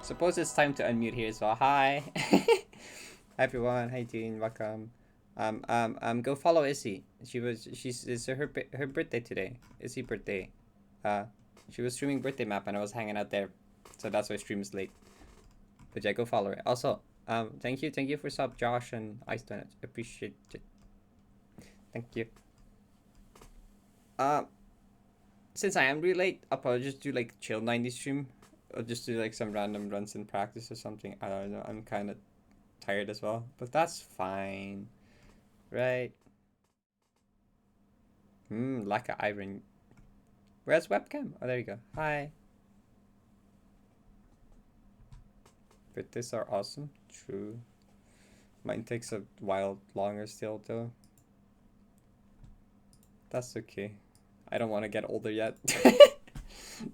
Suppose it's time to unmute here as well. Hi. Hi everyone. Hi Dean. Welcome. Go follow Issy. It's her birthday today. Issy birthday. Uh, she was streaming birthday map and I was hanging out there, so that's why stream is late. But yeah, go follow her. Also, thank you for sub Josh and Ice Donut. Appreciate it. Thank you. Since I am really late, I'll probably just do like chill 90 stream. Or just do like some random runs in practice or something. I don't know. I'm kind of tired as well. But that's fine. Right? Lack of iron. Where's webcam? Oh, there you go. Hi. Birthdays are awesome. True. Mine takes a while longer still though. That's okay. I don't want to get older yet.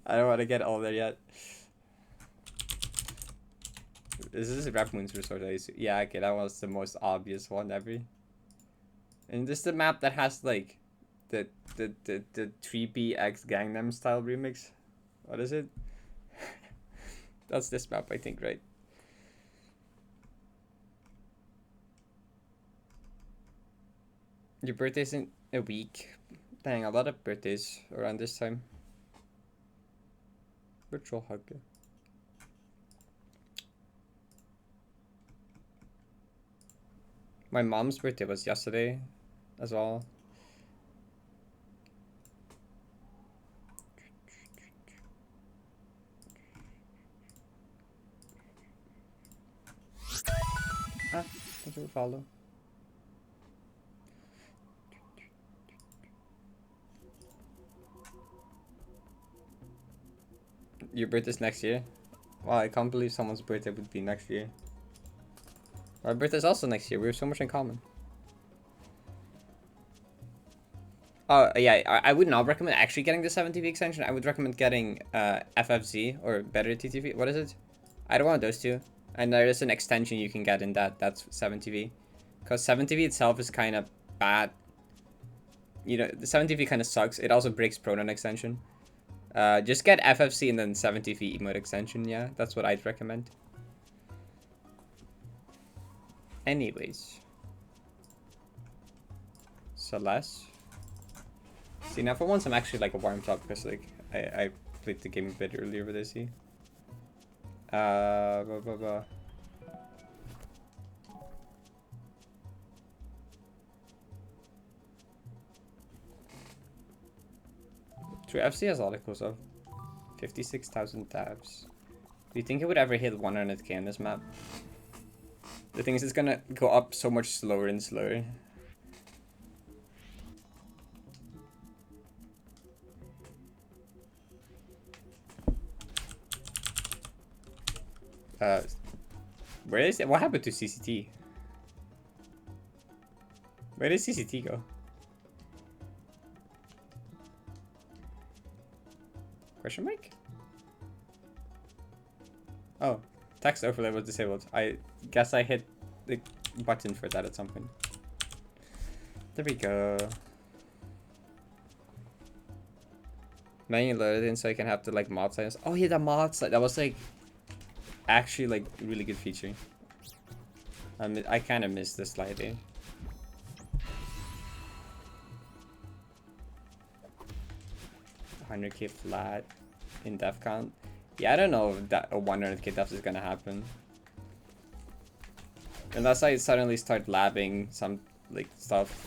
I don't want to get older yet. This is Rep Moon's Resource. Yeah, okay, that was the most obvious one ever. And this is the map that has like the 3BX Gangnam Style remix. What is it? That's this map, I think, right? Your birthday's in a week. Dang, a lot of birthdays around this time. Virtual hug. My mom's birthday was yesterday as well. Thank you for follow. Your birthday's next year? Wow, I can't believe someone's birthday would be next year. My birthday's also next year. We have so much in common. Oh, yeah, I would not recommend actually getting the 7TV extension. I would recommend getting FFZ or better TTV. What is it? Either one of those two. And there is an extension you can get in that's 7TV. Because 7TV itself is kind of bad. You know, the 7TV kind of sucks. It also breaks proton extension. Just get FFC and then 7TV emote extension. Yeah, that's what I'd recommend. Anyways. Celeste. See, now for once I'm actually like a warmed up because like I played the game a bit earlier with Issy. True, FC has a lot of cool stuff. 56,000 tabs. Do you think it would ever hit 100k on this map? The thing is, it's gonna go up so much slower and slower. Where is it? What happened to CCT? Where did CCT go? Question mark? Oh, text overlay was disabled. I guess I hit the button for that at some point. There we go. Manually loaded in so I can have the like mod signs. Oh yeah, the mod sign. That was like actually like a really good feature. I kind of missed the sliding. $100k flat in def count. Yeah, I don't know if that a 100k def is gonna happen. Unless I suddenly start labbing some like stuff.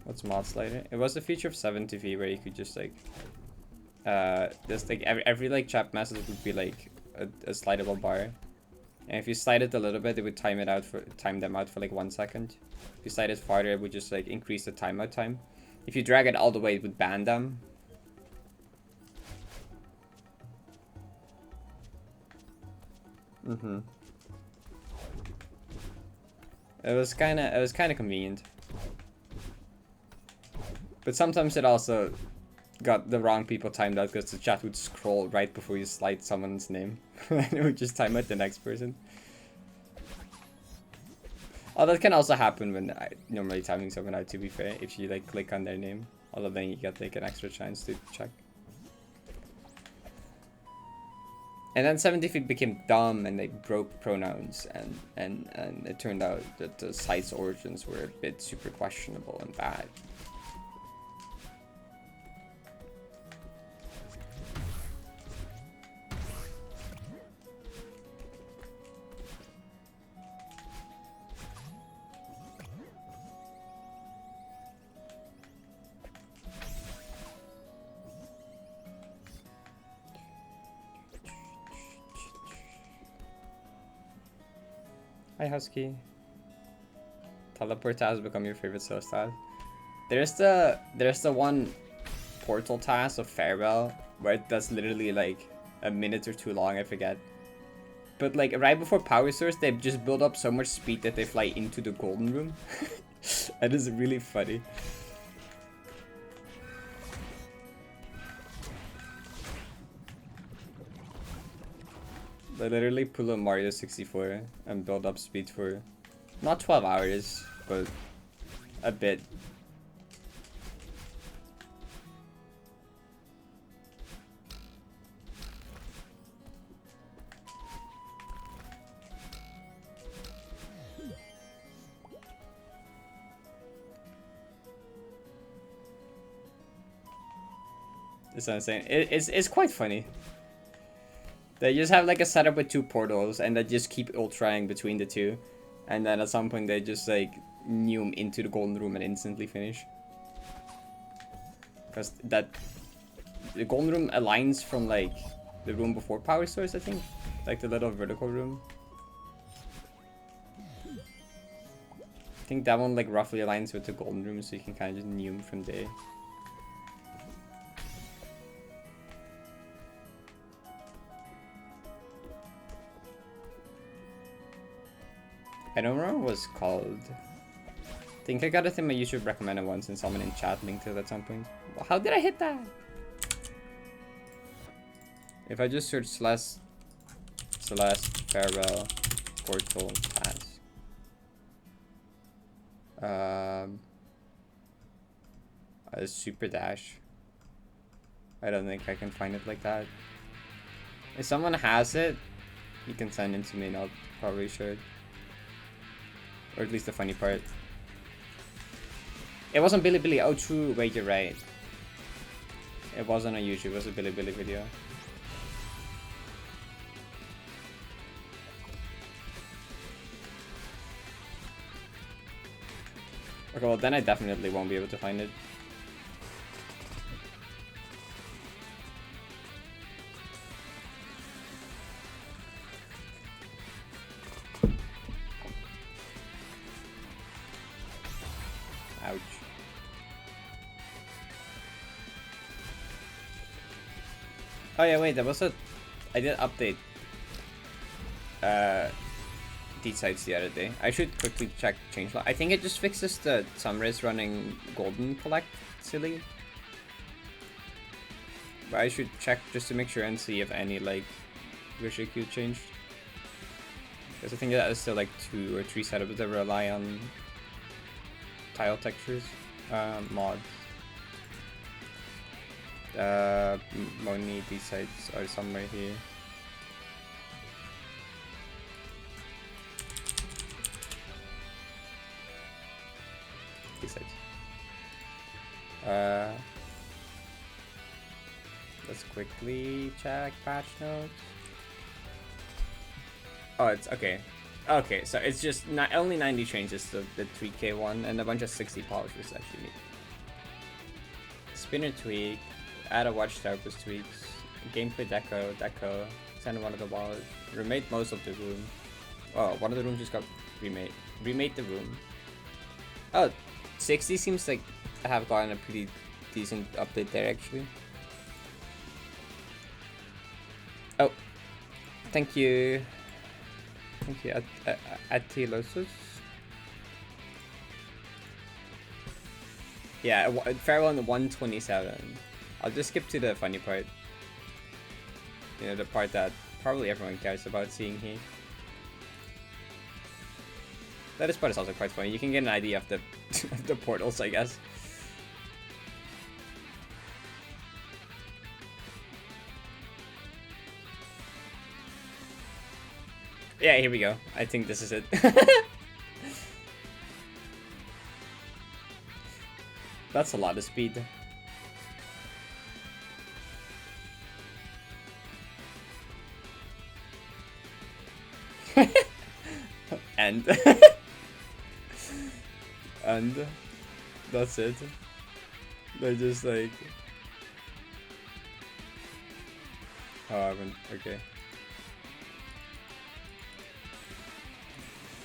What's mod slider? It was a feature of 7TV where you could just like just like every like chat message would be like a slidable bar. And if you slide it a little bit, it would time them out for like 1 second. If you slide it farther, it would just like increase the timeout time. If you drag it all the way, it would ban them. It was kind of convenient. But sometimes it also got the wrong people timed out because the chat would scroll right before you slide someone's name. And it would just time out the next person. Oh, that can also happen when normally timing someone out, to be fair, if you like click on their name. Although then you get like an extra chance to check. And then 70 feet became dumb and they broke pronouns and it turned out that the site's origins were a bit super questionable and bad. Hi Husky. Teleport has become your favorite sales task. There's the one portal task of Farewell where that's literally like a minute or too long, I forget. But like right before power source, they've just built up so much speed that they fly into the golden room. That is really funny. They literally pull a Mario 64 and build up speed for not 12 hours, but a bit. It's insane. It's quite funny. They just have like a setup with 2 portals and they just keep ultraing between the 2. And then at some point they just like nume into the golden room and instantly finish. Because the golden room aligns from like the room before power source, I think. Like the little vertical room. I think that one like roughly aligns with the golden room, so you can kind of just nume from there. I don't remember what it's called. I think I got it in my YouTube recommended once and someone in chat linked it at some point. Well, how did I hit that? If I just search Celeste Farewell Portal Task. A super dash. I don't think I can find it like that. If someone has it, you can send it to me and I'll probably show it. Or at least the funny part. It wasn't Bilibili. Oh, true. Wait, you're right. It wasn't on YouTube. It was a Bilibili video. Okay, well then I definitely won't be able to find it. Ouch. Oh yeah, wait, there was a... I did update these sites the other day. I should quickly check changelog. I think it just fixes the sunrise running golden collect silly. But I should check just to make sure and see if any like visual cue changed. Because I think that is still like 2 or 3 setups that rely on tile textures, mods. Moni, these sites are somewhere here. These sites. Let's quickly check patch notes. Oh, it's okay. Okay, so it's just not only 90 changes to the 3K one and a bunch of 60 polishers actually. Spinner tweak, add a watchtower plus tweaks, gameplay deco, send one of the walls, remade most of the room. Oh, one of the rooms just got remade. Remade the room. Oh, 60 seems like I have gotten a pretty decent update there actually. Oh, thank you. Thank you, Atilosus. Yeah, Farewell on the 127. I'll just skip to the funny part. You know, the part that probably everyone cares about seeing here. This part is also quite funny. You can get an idea of the of the portals, I guess. Yeah, here we go. I think this is it. That's a lot of speed. And and that's it. They're just like, oh, I haven't. Okay.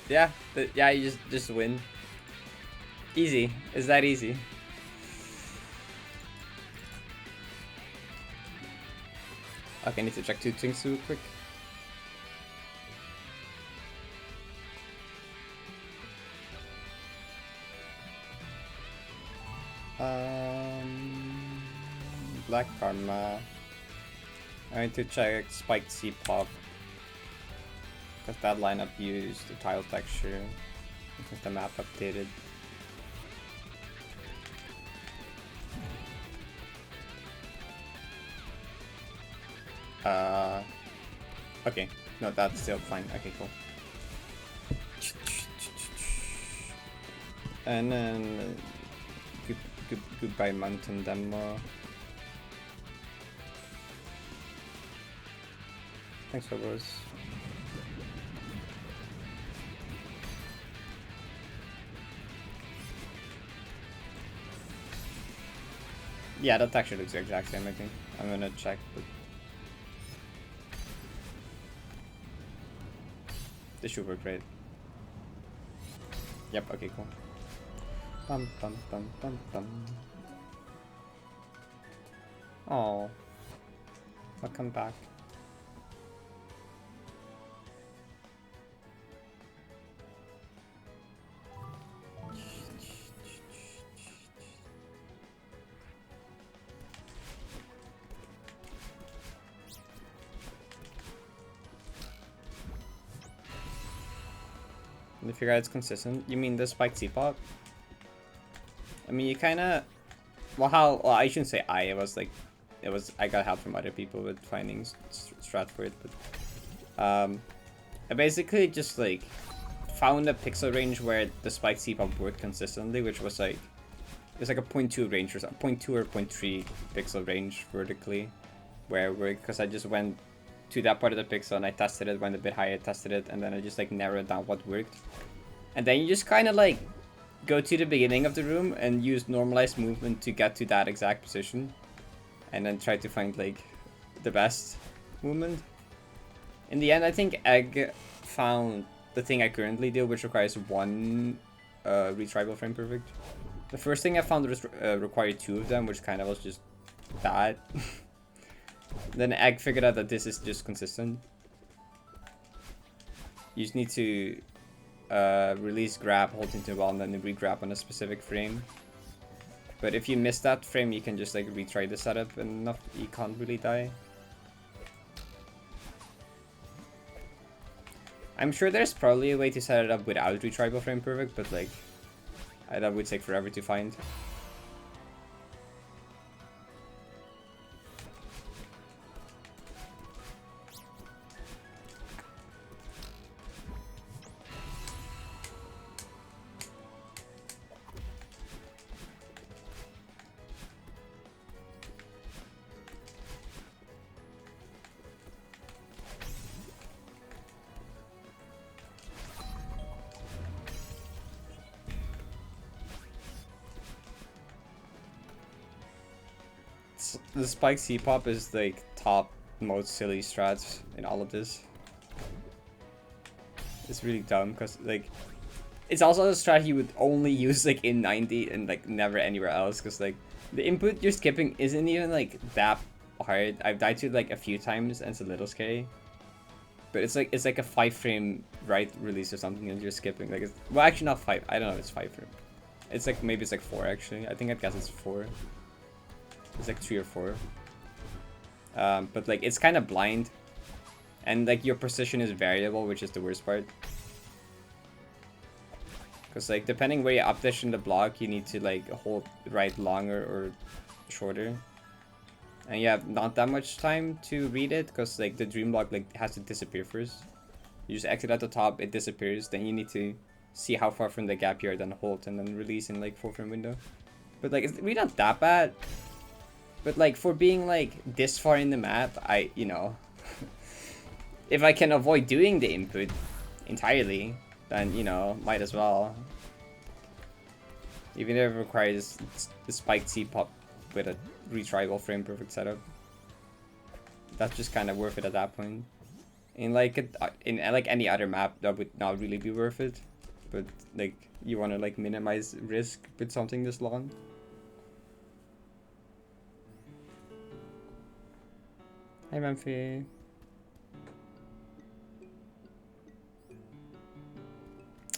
Yeah, yeah, you just win. Easy. Is that easy? Okay, I need to check 2 things real quick. Black Karma. I need to check Spiked C Pop. Because that lineup used the tile texture. Because the map updated. Okay. No, that's still fine. Okay, cool. And then goodbye mountain demo. Thanks for those. Yeah, that actually looks the exact same, I think. I'm gonna check, but this should work great. Yep, okay, cool. Bum bum bum bum bum. Oh, I'll come back. And to figure out it's consistent. You mean the spiked C-pop? I mean, you kind of, well, I shouldn't say it was like, I got help from other people with finding strat for it, but I basically just like found a pixel range where the spiked C-pop worked consistently, which was like, it was like a 0.2 range or something, 0.2 or 0.3 pixel range vertically, where it worked, because I just went to that part of the pixel and I tested it, went a bit higher, tested it, and then I just like narrowed down what worked. And then you just kind of like go to the beginning of the room and use normalized movement to get to that exact position, and then try to find like the best movement. In the end, I think Egg found the thing I currently do, which requires 1 retrieval frame perfect. The first thing I found was required 2 of them, which kind of was just bad. Then Egg figured out that this is just consistent. You just need to release grab, hold into wall, and then re-grab on a specific frame. But if you miss that frame, you can just like retry the setup and you can't really die. I'm sure there's probably a way to set it up without retrieval frame perfect, but like that would take forever to find. The spike C-pop is like top most silly strats in all of this. It's really dumb because like it's also a strat you would only use like in 90 and like never anywhere else, because like the input you're skipping isn't even like that hard. I've died to it like a few times and it's a little scary. But it's like a 5 frame right release or something and you're skipping. Like it's, well, actually not 5. I don't know if it's 5 frame. It's like maybe it's like 4 actually. I think I'd guess it's 4. It's like 3 or 4. But like it's kind of blind, and like your precision is variable, which is the worst part. Because like depending where you updash in the block, you need to like hold right longer or shorter, and you have not that much time to read it because like the dream block like has to disappear first. You just exit at the top, it disappears. Then you need to see how far from the gap you are, then hold, and then release in like 4 frame window. But like, it's really not that bad. But like, for being like this far in the map, you know, if I can avoid doing the input entirely, then, you know, might as well. Even if it requires the spiked C pop with a retriable frame perfect setup, that's just kind of worth it at that point. In like any other map, that would not really be worth it. But like, you want to like minimize risk with something this long. Hi, Memphi.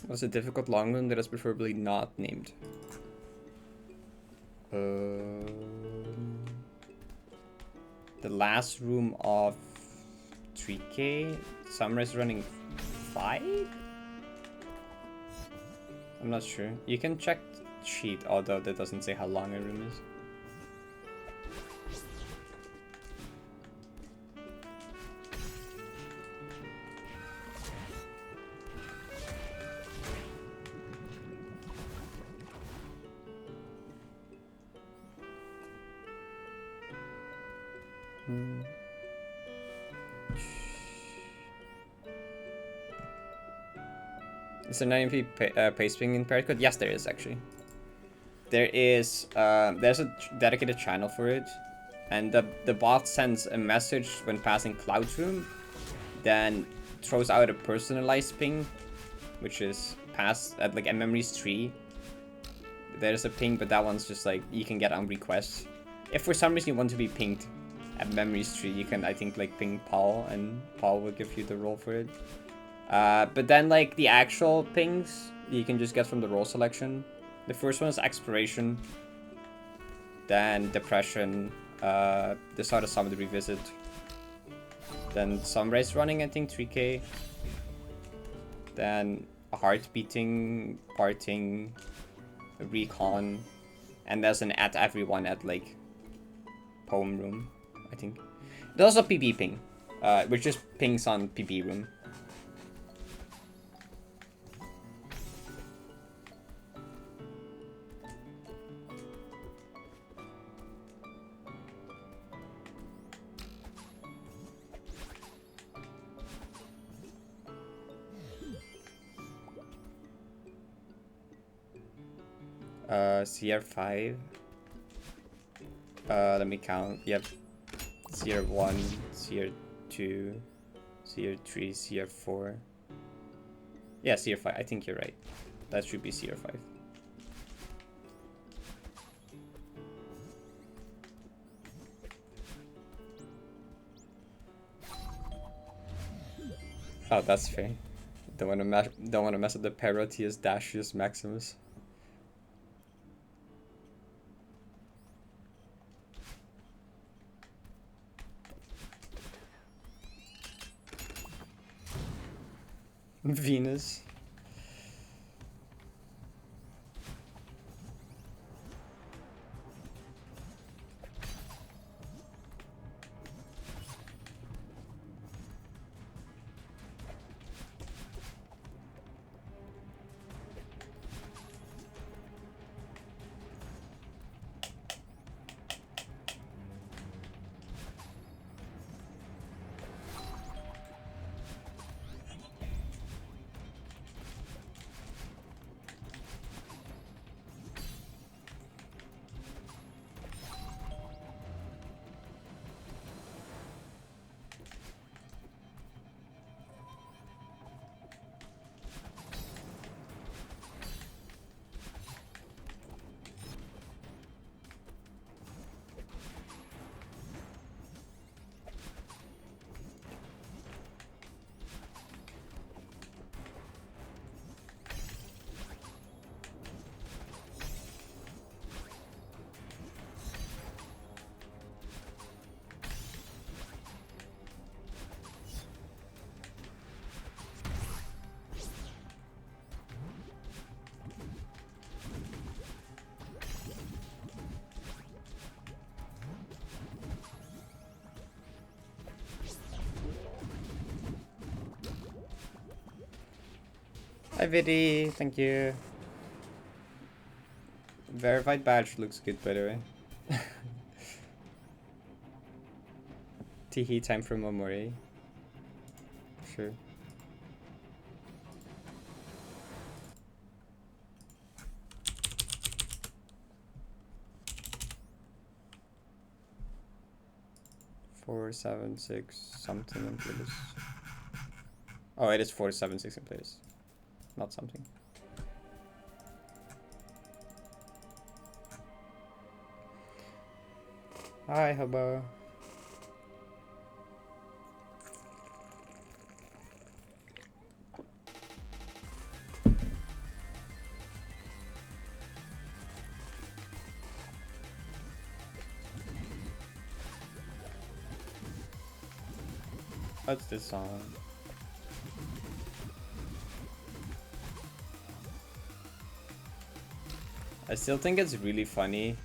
What's a difficult long room that is preferably not named? The last room of 3K. Summer is running 5? I'm not sure. You can check sheet, although that doesn't say how long a room is. Is there 9MP pace ping in Parrot code? Yes, there is actually. There is there's a dedicated channel for it, and the bot sends a message when passing Cloud's room, then throws out a personalized ping, which is passed at like a memories tree. There's a ping, but that one's just like you can get on request. If for some reason you want to be pinged at memories tree, you can, I think, like ping Paul, and Paul will give you the role for it. But then like the actual pings you can just get from the role selection. The first one is exploration, then depression, the start of summer, the revisit, then sunrise running, I think 3K, then a heart beating, parting, a recon, and there's an at everyone at like poem room, I think. There's also PB ping, which just pings on PB room. CR5. Let me count. Yep. CR1, CR2, CR3, CR4. Yeah, CR5. I think you're right. That should be CR5. Oh, that's fair. Don't want to mess up the Parrot. He is Dashius Maximus. Venus. Hi Vidi, thank you. Verified badge looks good, by the way. Teehee time for Momori. Sure. Four, 7, 6, something in place. Oh, it is 4, 7, 6 in place. Not something. Hi, Hobo. What's this song? I still think it's really funny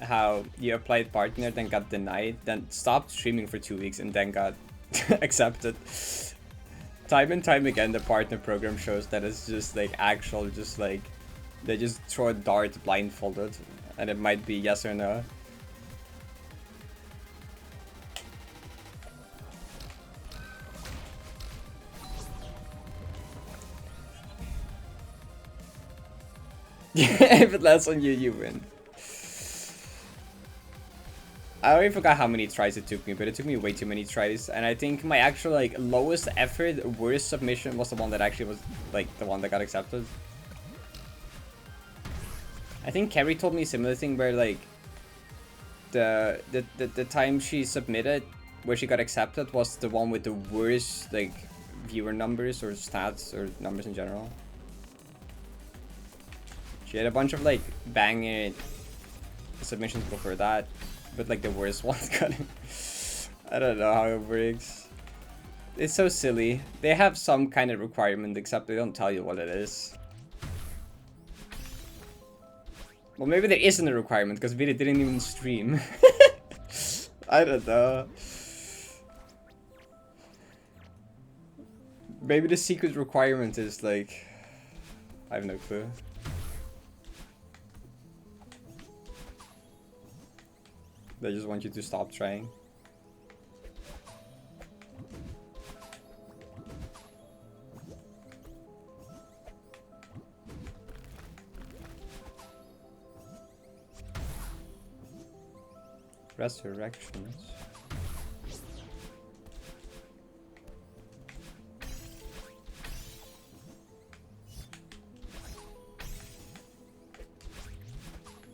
how you applied partner, then got denied, then stopped streaming for 2 weeks, and then got accepted. Time and time again, the partner program shows that it's just like actual, just like they just throw a dart blindfolded, and it might be yes or no. If it lands on you, you win. I already forgot how many tries it took me, but it took me way too many tries, and I think my actual like lowest effort, worst submission was the one that actually was like the one that got accepted. I think Carrie told me a similar thing where like the time she submitted where she got accepted was the one with the worst like viewer numbers or stats or numbers in general. She had a bunch of like banger submissions before that, but like the worst ones got it. I don't know how it works. It's so silly. They have some kind of requirement, except they don't tell you what it is. Well, maybe there isn't a requirement because Vita didn't even stream. I don't know. Maybe the secret requirement is like, I have no clue. They just want you to stop trying. Resurrections.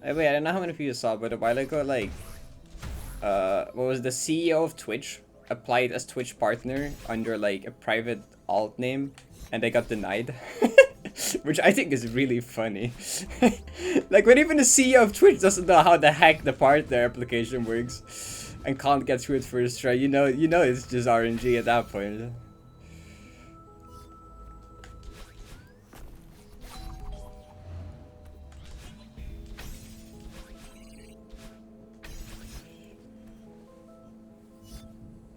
Wait, I don't know how many of you saw, but a while ago, like, what was the CEO of Twitch applied as Twitch partner under like a private alt name, and they got denied. Which I think is really funny. Like when even the CEO of Twitch doesn't know how the heck the partner application works and can't get through it first try, you know it's just RNG at that point.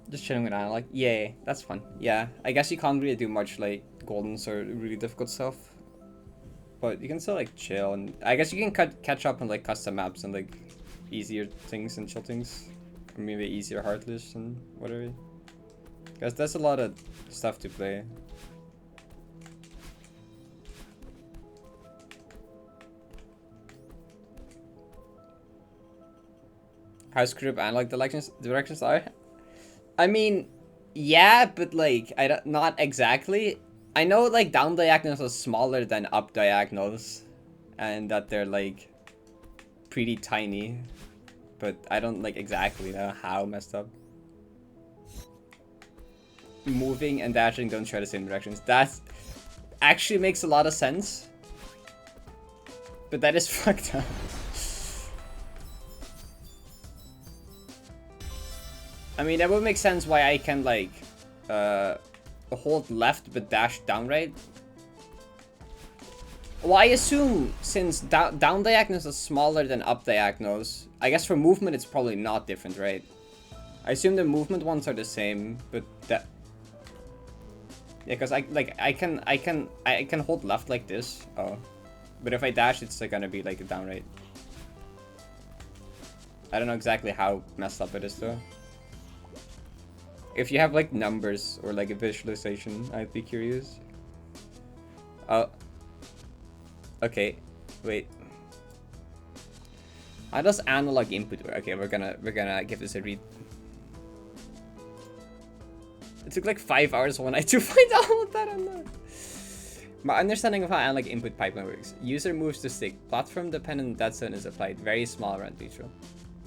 Just chilling with Analog. Yay, that's fun. Yeah, I guess you can't really do much like Goldens or really difficult stuff. But you can still like chill, and I guess you can catch up on like custom maps and like easier things and chill things. Or maybe easier Heartless and whatever. Because there's a lot of stuff to play. How screwed up Analog directions are? I mean, yeah, but like, not exactly. I know like down diagonals are smaller than up diagonals, and that they're like pretty tiny, but I don't like exactly know how messed up. Moving and dashing don't share the same directions. That actually makes a lot of sense, but that is fucked up. I mean, that would make sense why I can, like, hold left but dash down right. Well, I assume since down diagonals are smaller than up diagonals, I guess for movement it's probably not different, right? I assume the movement ones are the same, but that... Yeah, because I can hold left like this. Oh, but if I dash, it's like, gonna be like a down right. I don't know exactly how messed up it is though. If you have like numbers or like a visualization, I'd be curious. Oh. Okay. Wait. How does analog input work? Okay, we're gonna give this a read. It took like 5 hours one night to find out what that I'm not. My understanding of how analog input pipeline works. User moves to stick. Platform dependent dead zone is applied. Very small around neutral.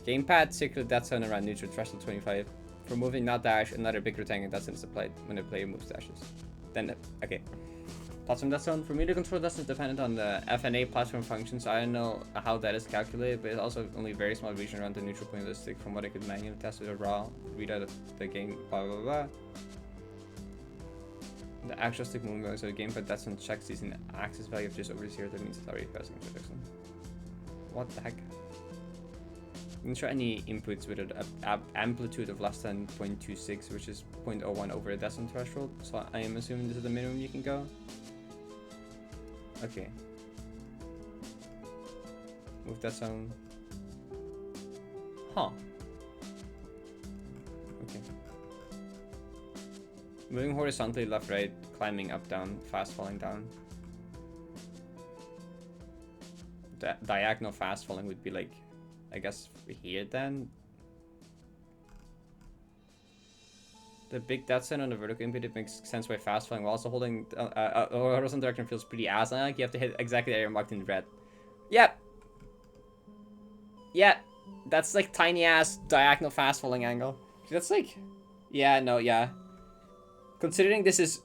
Gamepad circular dead zone around neutral threshold 25. For moving not dash, another big rectangle dead zone is applied when the player moves dashes. Then okay. Platform dead zone. For me to control dead zone is dependent on the FNA platform function, so I don't know how that is calculated, but it's also only a very small region around the neutral point of the stick from what I could manually test with a raw readout of the game, blah blah blah. The actual stick movement, so the gamepad dead zone checks using the axis value of just over 0, that means it's already passing into the zone. What the heck? I'm not sure any inputs with an amplitude of less than 0.26, which is 0.01 over a decimal threshold, so I am assuming this is the minimum you can go. Okay. Move that zone. Huh. Okay. Moving horizontally left, right, climbing up, down, fast falling down. Diagonal fast falling would be like, I guess here then. The big dead zone on the vertical input, it makes sense why fast falling while also holding horizontal direction feels pretty ass. Like you have to hit exactly the area marked in red. Yep. Yeah. That's like tiny ass diagonal fast falling angle. That's like, yeah, no, yeah. Considering this is,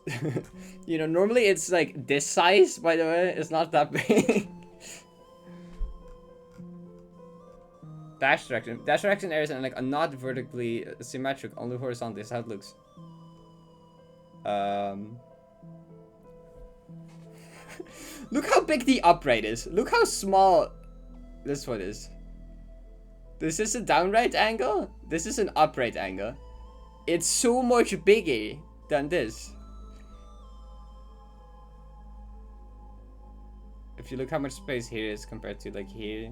you know, normally it's like this size, by the way, it's not that big. Dash direction areas and like are not vertically symmetric, only horizontally. That's how it looks. Look how big the upright is. Look how small this one is. This is a downright angle. This is an upright angle. It's so much bigger than this. If you look how much space here is compared to like here.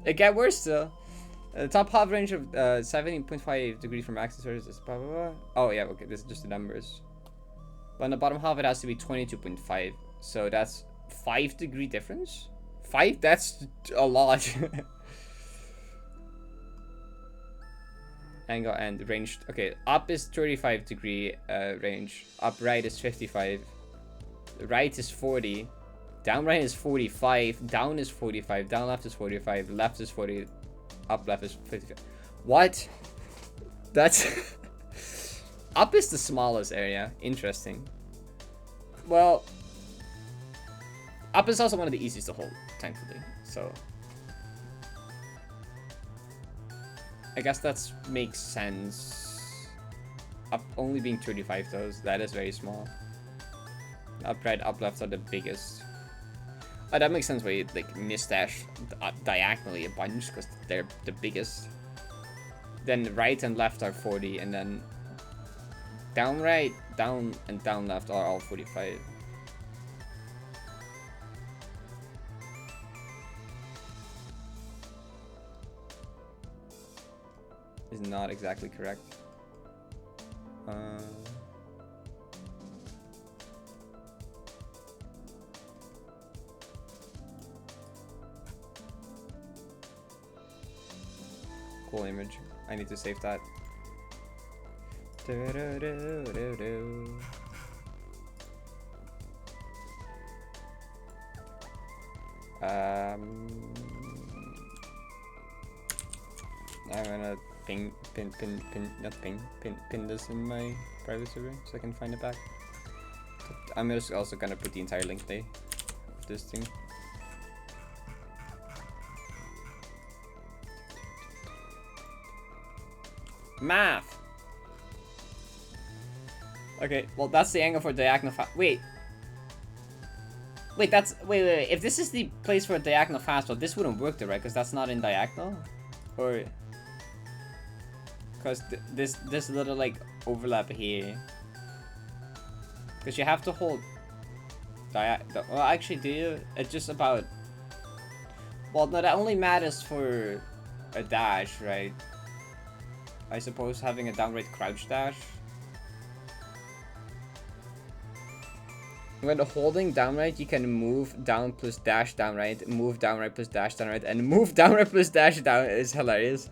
It get worse still. The top half range of 17.5 degrees from axis is blah blah blah. Oh yeah, okay, this is just the numbers. But on the bottom half it has to be 22.5. So that's 5-degree difference? 5? That's a lot. Angle and range. Okay, up is 35-degree range. Up right is 55. Right is 40. Down right is 45. Down is 45. Down left is 45. Left is 40. Up left is 55. What? That's... Up is the smallest area. Interesting. Well... Up is also one of the easiest to hold, thankfully. So... I guess that makes sense. Up only being 35 though, that is very small. Up right, up left are the biggest. Oh, that makes sense why you like misdash diagonally a bunch, because they're the biggest. Then right and left are 40, and then down right, down and down left are all 45. Is not exactly correct. Cool image. I need to save that. I'm gonna pin this in my private server so I can find it back. I'm just also gonna put the entire link there of this thing. Math! Okay, well that's the angle for diagonal wait! Wait, wait. If this is the place for a diagonal fastball, this wouldn't work though, right? Because that's not in diagonal, or because this little like overlap here. Because you have to hold well, actually, do you? It's just about. Well, no, that only matters for a dash, right? I suppose having a downright crouch dash. When holding down right, you can move down plus dash down right, move down right plus dash down right, and move down right plus dash down is hilarious.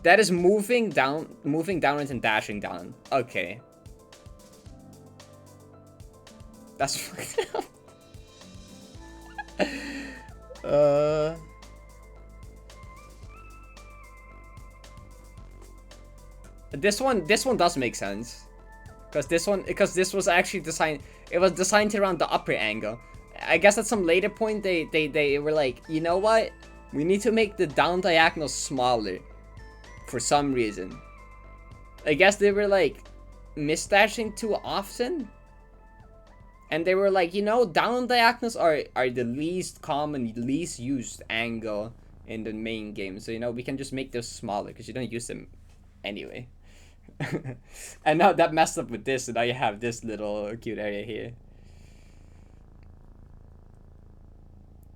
That is moving downwards and dashing down. Okay. That's fucked up. This one does make sense. Because this was actually designed, it was designed around the upper angle. I guess at some later point they were like, you know what? We need to make the down diagonal smaller. For some reason. I guess they were like misdashing too often. And they were like, you know, down diagonals are the least common, least used angle in the main game. So, you know, we can just make those smaller because you don't use them anyway. And now that messed up with this, so now you have this little cute area here.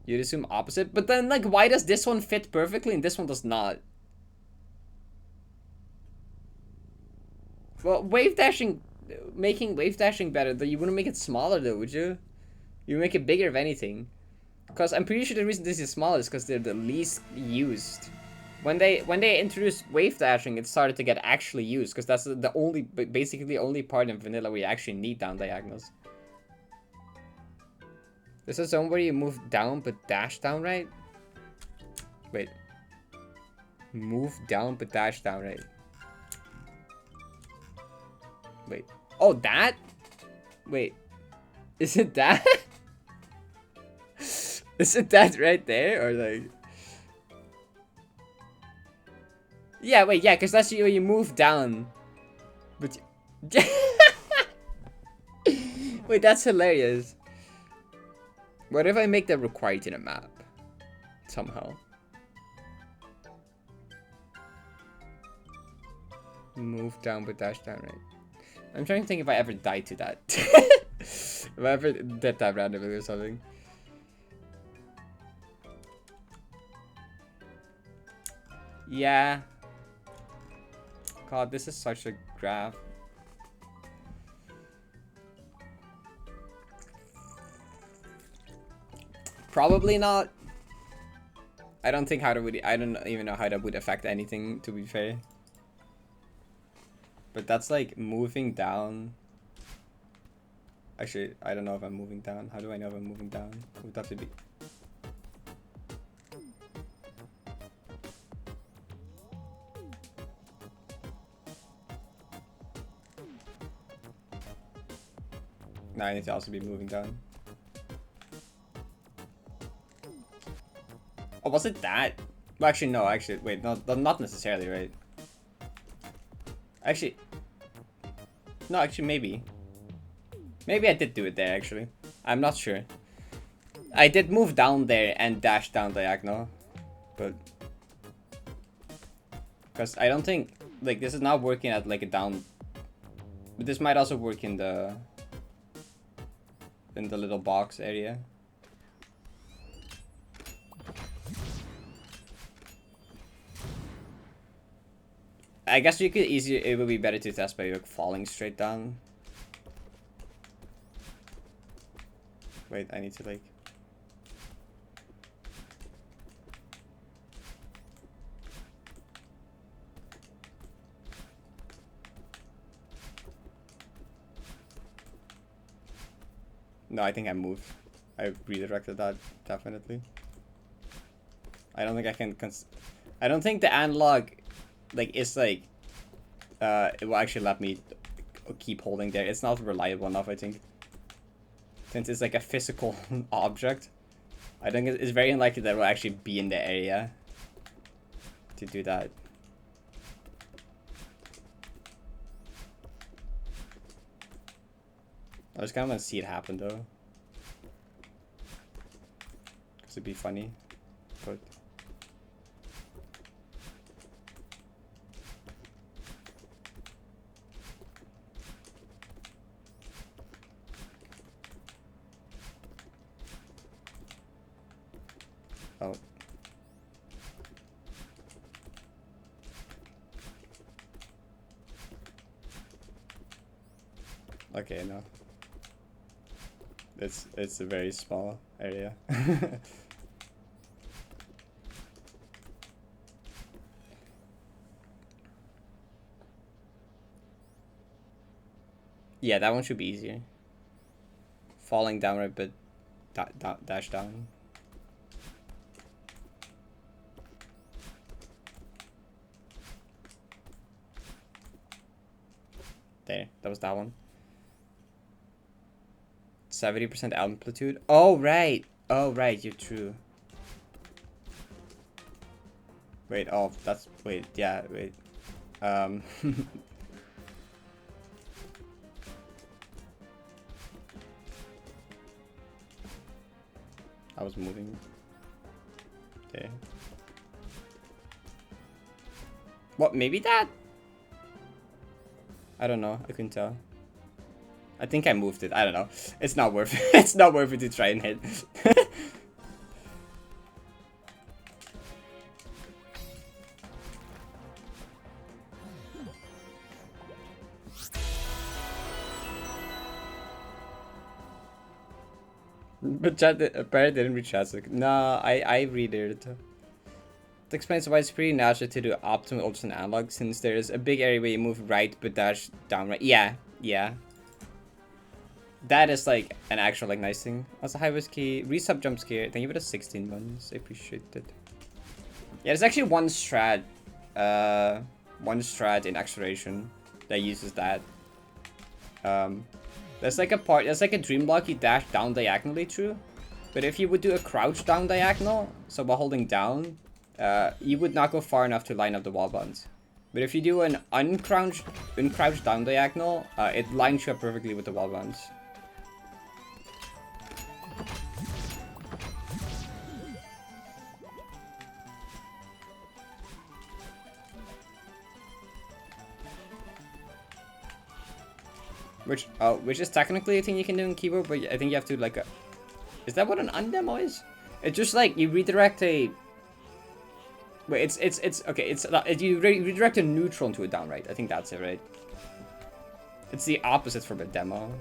You'd assume opposite, but then like why does this one fit perfectly and this one does not? Well, wave dashing, making wave dashing better, though you wouldn't make it smaller though, would you? You make it bigger if anything. Because I'm pretty sure the reason this is small is because they're the least used. When they introduced wave dashing, it started to get actually used because that's the only, basically the only part in vanilla where you actually need down diagonals. This is zone where you move down but dash down right. Wait. Move down but dash down right. Wait. Oh, that? Wait. Is it that? Is it that right there or like? Yeah, wait, yeah, because that's you move down. But wait, that's hilarious. What if I make that required in a map? Somehow. Move down but dash down right. I'm trying to think if I ever died to that. If I ever did that randomly or something. Yeah. God, this is such a graph. Probably not. I don't think how that would. I don't even know how that would affect anything, to be fair. But that's like moving down. Actually, I don't know if I'm moving down. How do I know if I'm moving down? It would have to be. No, I need to also be moving down. Oh, was it that? Well, actually, no. Actually, wait, not necessarily, right? Actually, no. Actually, maybe. Maybe I did do it there. Actually, I'm not sure. I did move down there and dash down diagonal, but because I don't think like this is not working at like a down. But this might also work in the little box area. I guess you could easier. It would be better to test by like falling straight down. Wait, I need to like. No, I think I moved. I redirected that definitely. I don't think I can. I don't think the analog. Like it's like it will actually let me keep holding there. It's not reliable enough, I think, since it's like a physical object. I think it's very unlikely that it will actually be in the area to do that. I just kind of want to see it happen though. because it'd be funny, but. Oh. Okay, no. It's a very small area. Yeah, that one should be easier. Falling down right, but dash down. There, that was that one. 70% amplitude. Oh right. Oh right, you're true. Wait, oh that's wait, yeah, wait. I was moving. Okay. What, maybe that? I don't know, I couldn't tell. I think I moved it. I don't know. It's not worth it. It's not worth it to try and hit. But Parrot didn't reach us. No, I read it. It explains why it's pretty natural to do optimal ultrasound analog, since there's a big area where you move right but dash down right. Yeah, yeah. That is like an actual like nice thing. Also, high risk key, resub jump scare. Thank you for the 16 months. I appreciate it. Yeah, there's actually one strat in acceleration that uses that. There's like a part, there's like a dream block you dash down diagonally through, but if you would do a crouch down diagonal, so while holding down, you would not go far enough to line up the wall buttons. But if you do an uncrouched down diagonal, it lines you up perfectly with the wall buttons. Which is technically a thing you can do in keyboard, but I think you have to like is that what an undemo is? It's just like you redirect a. Wait, it's okay. You redirect a neutral into a down right. I think that's it, right? It's the opposite from a demo.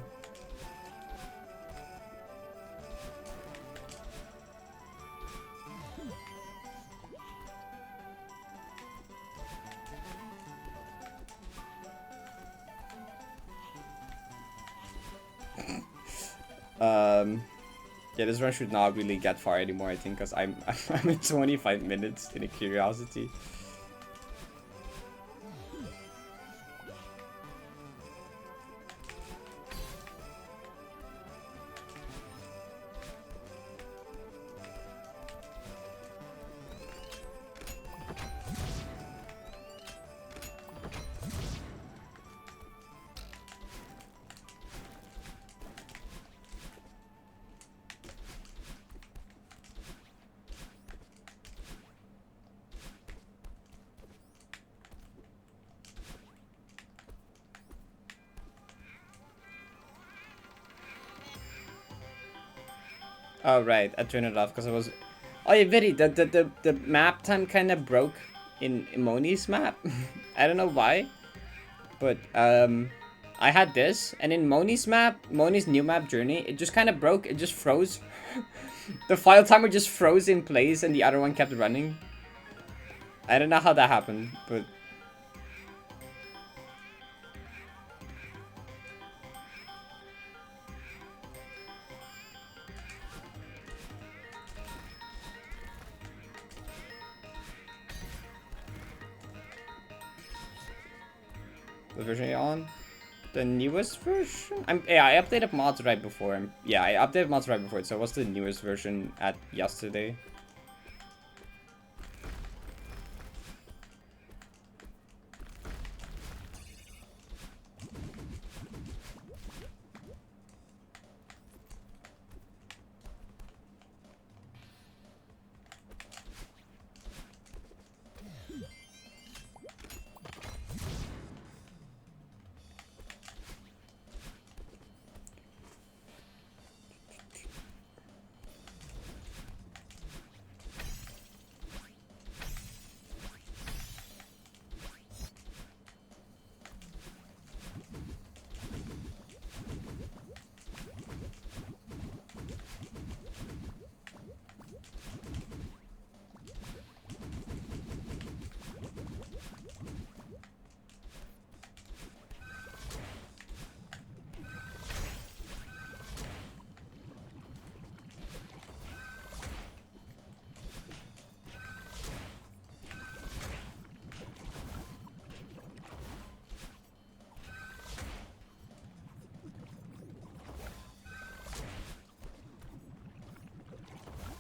Yeah, this run should not really get far anymore, I think, because I'm at 25 minutes in a curiosity. Oh right, I turned it off because I was. Oh yeah, Vidi, the map time kind of broke in Moni's map. I don't know why, but I had this, and in Moni's new map journey, it just kind of broke. It just froze. The file timer just froze in place, and the other one kept running. I don't know how that happened, but. The version you're on? The newest version? Yeah, I updated mods right before. Yeah, I updated mods right before it, so what's the newest version at yesterday?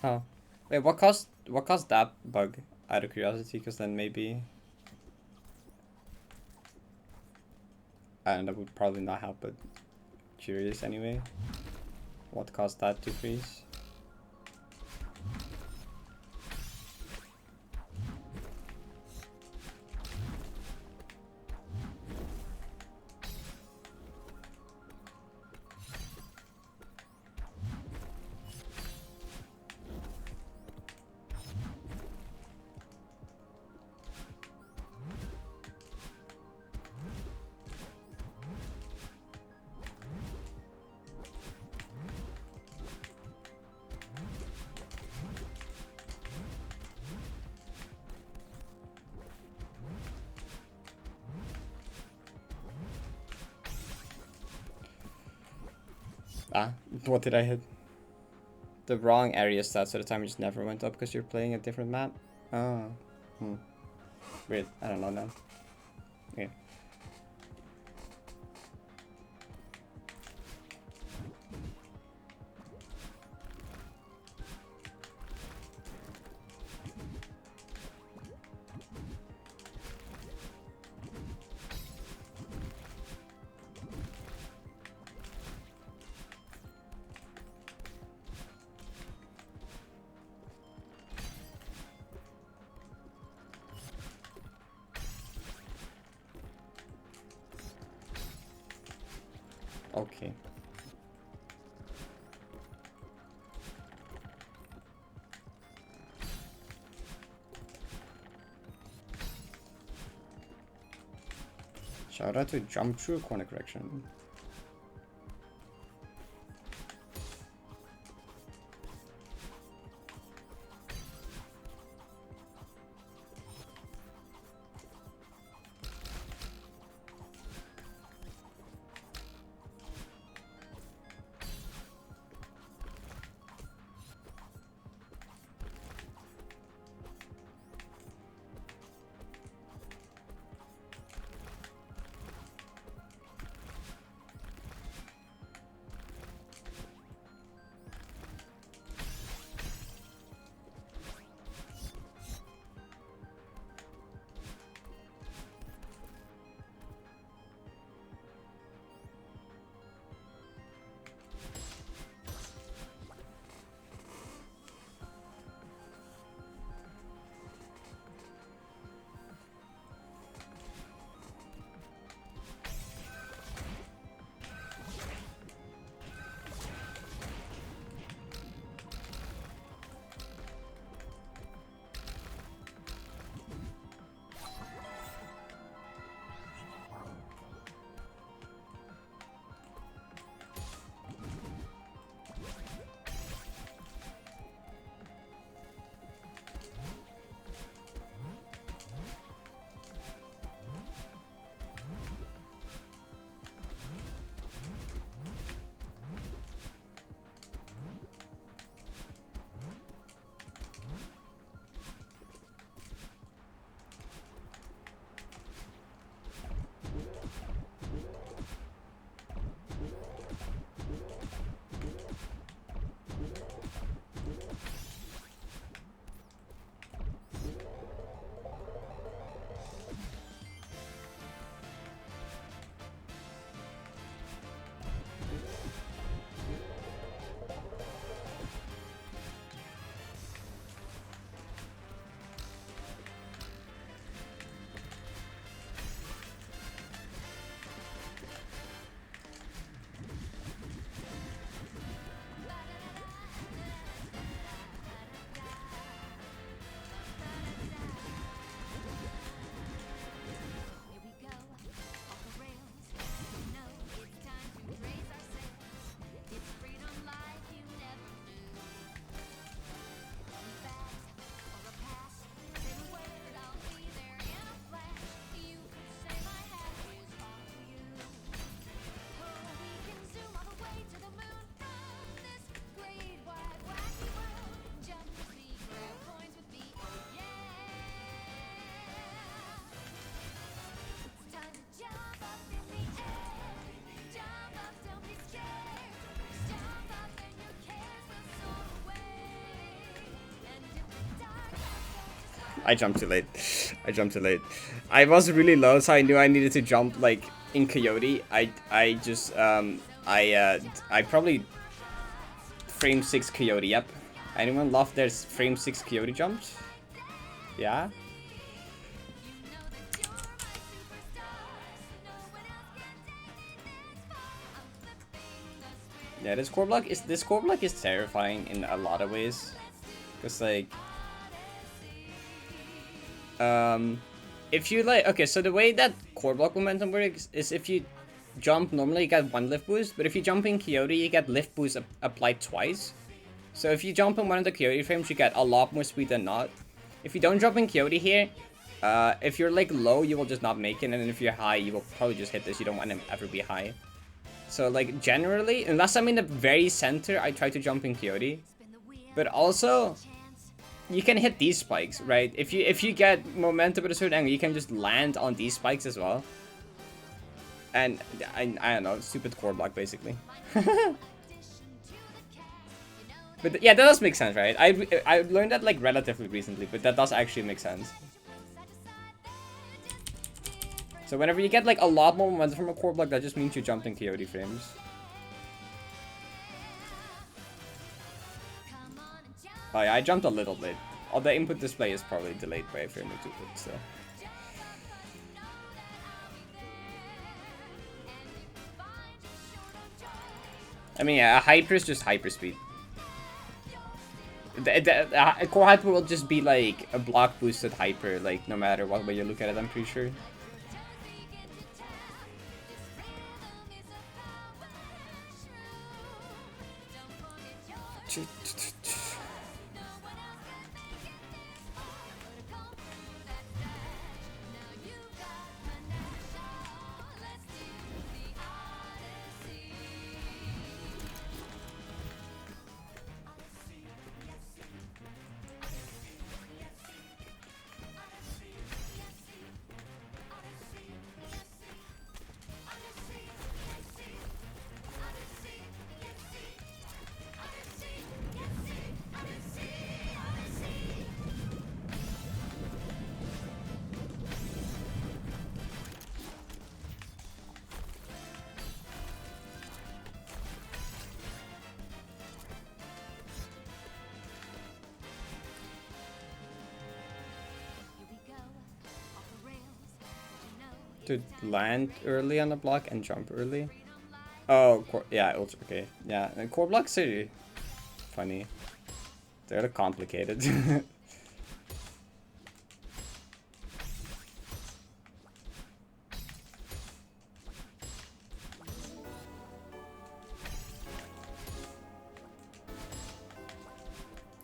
Oh. Wait, what caused that bug? Out of curiosity, because then maybe. And that would probably not help, but curious anyway. What caused that to freeze? Ah, what did I hit? The wrong area stats, so the timer just never went up because you're playing a different map? Oh. Weird. I don't know now. Okay. Okay. Shout out to jump through corner correction. I jumped too late. I jumped too late. I was really low, so I knew I needed to jump like in Coyote. I just I probably frame 6 Coyote. Yep. Anyone love their frame 6 Coyote jumps? Yeah. Yeah, this core block is terrifying in a lot of ways. Cause like if you like, okay, so the way that core block momentum works is if you jump normally you get 1 lift boost, but if you jump in Coyote you get lift boost applied twice. So if you jump in one of the Coyote frames you get a lot more speed than not. If you don't jump in Coyote here, if you're like low you will just not make it, and if you're high you will probably just hit this. You don't want to ever be high. So like generally, unless I'm in the very center, I try to jump in Coyote. But also, you can hit these spikes, right? If you get momentum at a certain angle, you can just land on these spikes as well. And I don't know, stupid core block basically. But yeah, that does make sense, right? I learned that like relatively recently, but that does actually make sense. So whenever you get like a lot more momentum from a core block, that just means you jumped in Coyote frames. Oh yeah, I jumped a little late. Oh, the input display is probably delayed by a frame or two, but still. I mean, yeah, a hyper is just hyperspeed. A core hyper will just be like a block boosted hyper, like no matter what way you look at it, I'm pretty sure. To land early on the block and jump early. Oh, yeah, ultra, okay. Yeah, and core blocks are funny. They're complicated. I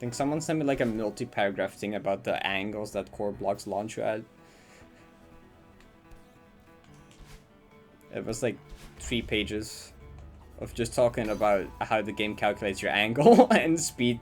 think someone sent me like a multi-paragraph thing about the angles that core blocks launch you at. It was like 3 pages of just talking about how the game calculates your angle and speed.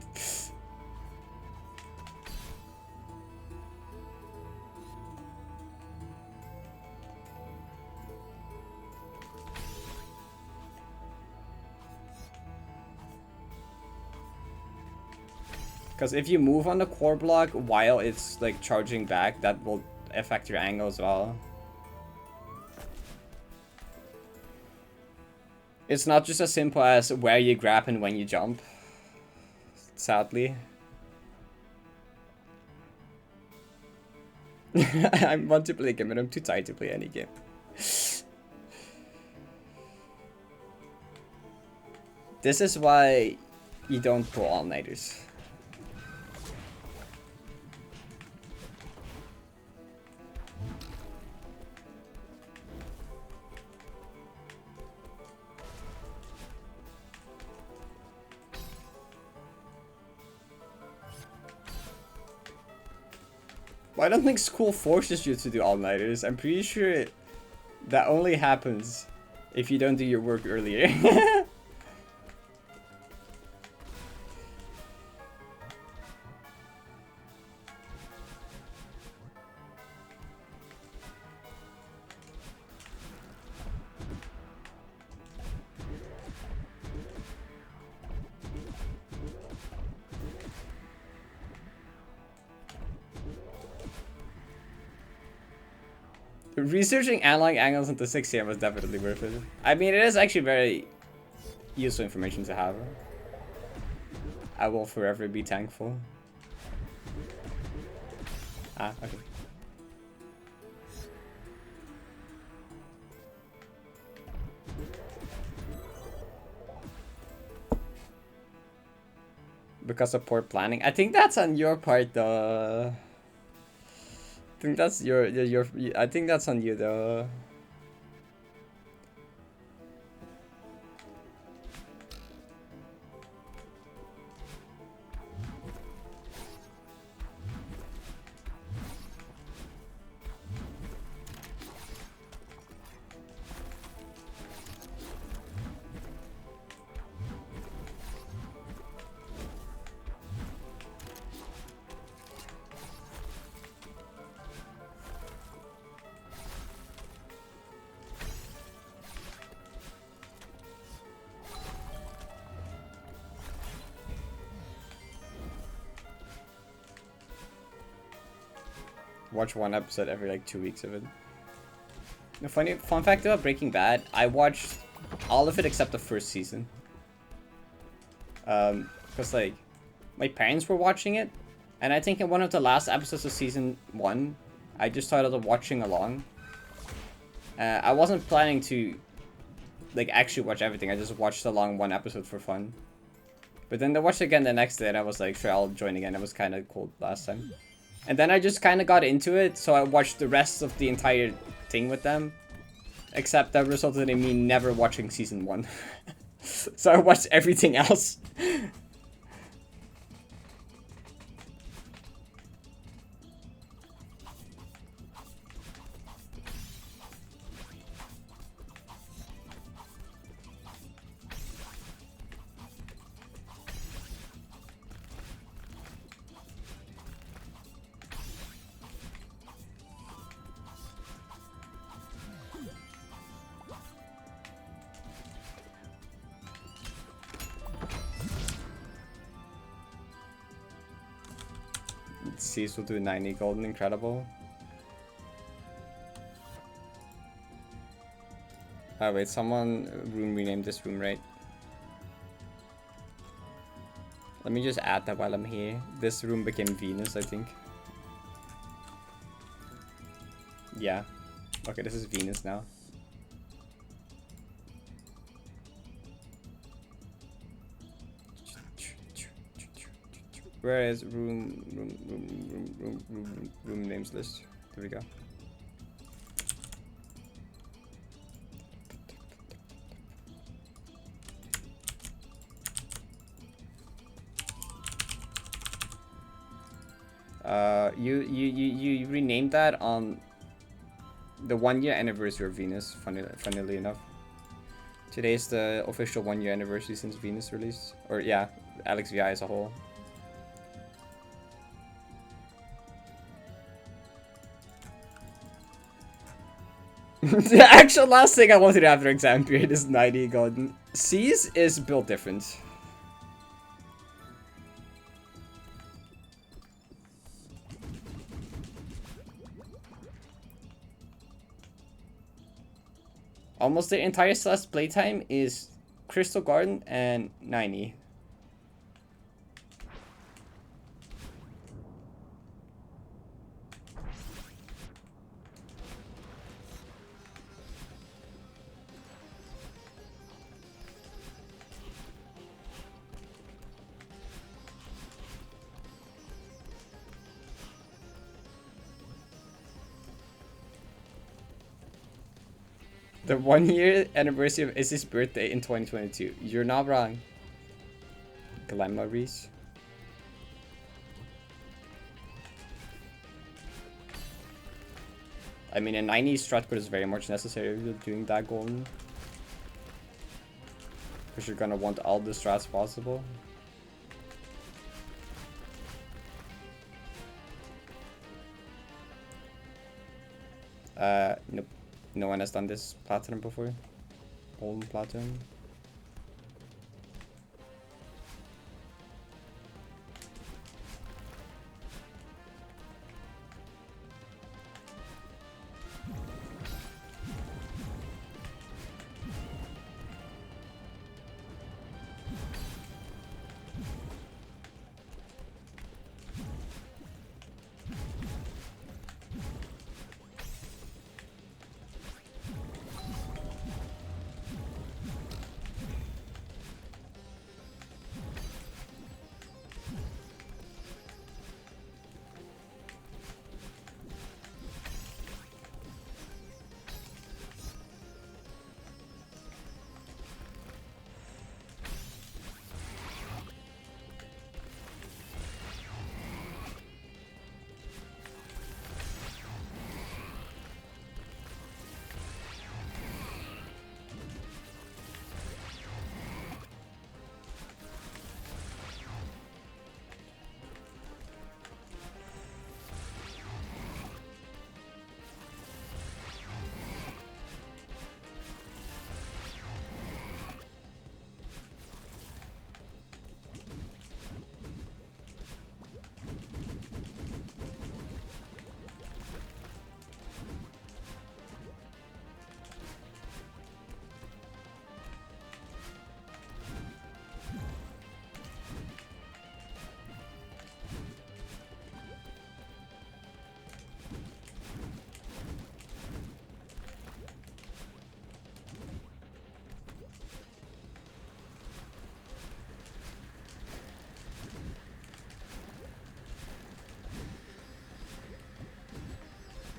Because if you move on the core block while it's like charging back, that will affect your angle as well. It's not just as simple as where you grab and when you jump, sadly. I want to play a game, but I'm too tired to play any game. This is why you don't pull all-nighters. Well, I don't think school forces you to do all-nighters. I'm pretty sure that only happens if you don't do your work earlier. Researching analog angles into 6 AM was definitely worth it. I mean, it is actually very useful information to have. I will forever be thankful. Ah, okay. Because of poor planning. I think that's on your part, though. I think that's your. I think that's on you, though. Watch one episode every like 2 weeks of it. The fun fact about Breaking Bad, I watched all of it except the first season. Because like my parents were watching it, and I think in one of the last episodes of season 1, I just started watching along. I wasn't planning to like actually watch everything. I just watched along one episode for fun. But then I watched it again the next day, and I was like, sure, I'll join again. It was kind of cool last time. And then I just kind of got into it, so I watched the rest of the entire thing with them. Except that resulted in me never watching season 1. So I watched everything else. Cease will do 90 golden, incredible. Oh wait, someone renamed this room, right? Let me just add that while I'm here. This room became Venus, I think. Yeah. Okay, this is Venus now. Where is room names list? There we go. You renamed that on the 1-year anniversary of Venus. Funnily enough, today is the official 1-year anniversary since Venus released, or yeah, Alex VI as a whole. The actual last thing I wanted after exam period is 90 golden. C's is built different. Almost the entire Celeste playtime is Crystal Garden and 90. The 1-year anniversary of Izzy's birthday in 2022. You're not wrong. Glamories. I mean, a 90 strat code is very much necessary if you're doing that golden. Because you're gonna want all the strats possible. Nope. No one has done this platinum before. Golden platinum.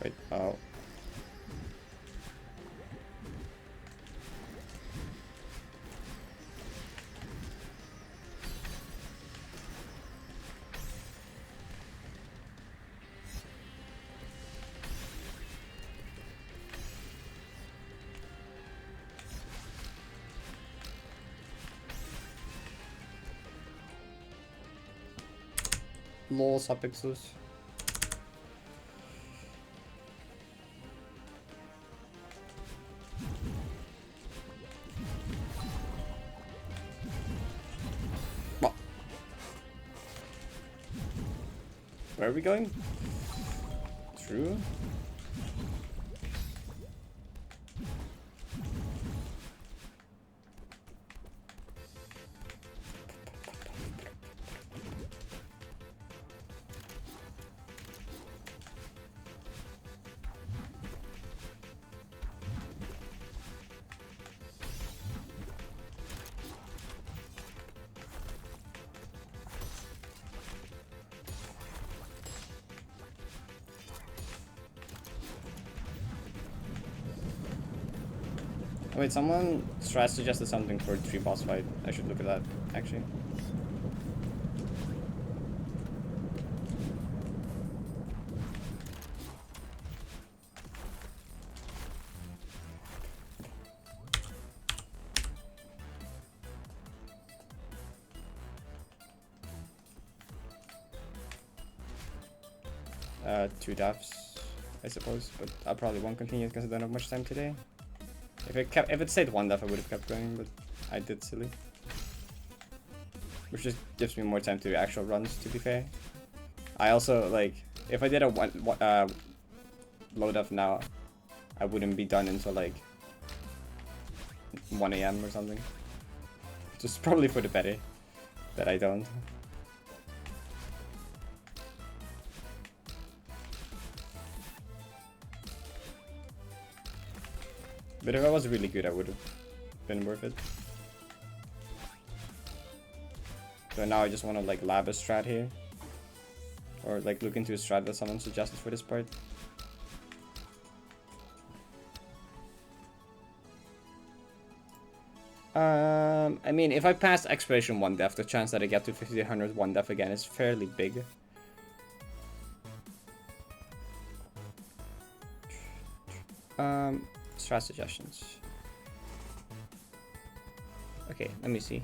Wait, oh. Lol, subpixels. What? Where are we going? True. Wait, someone strat suggested something for 3 boss fight. I should look at that, actually. Two deaths, I suppose, but I probably won't continue because I don't have much time today. If it stayed 1 death, I would have kept going, but I did silly. Which just gives me more time to do actual runs, to be fair. I also, like, if I did a low death now, I wouldn't be done until, like, 1 AM or something. Just probably for the better that I don't. But if I was really good, I would have been worth it. So now I just want to like lab a strat here. Or like look into a strat that someone suggested for this part. I mean, if I pass Exploration 1 death, the chance that I get to 50-100 1 death again is fairly big. Strat suggestions. Okay, let me see.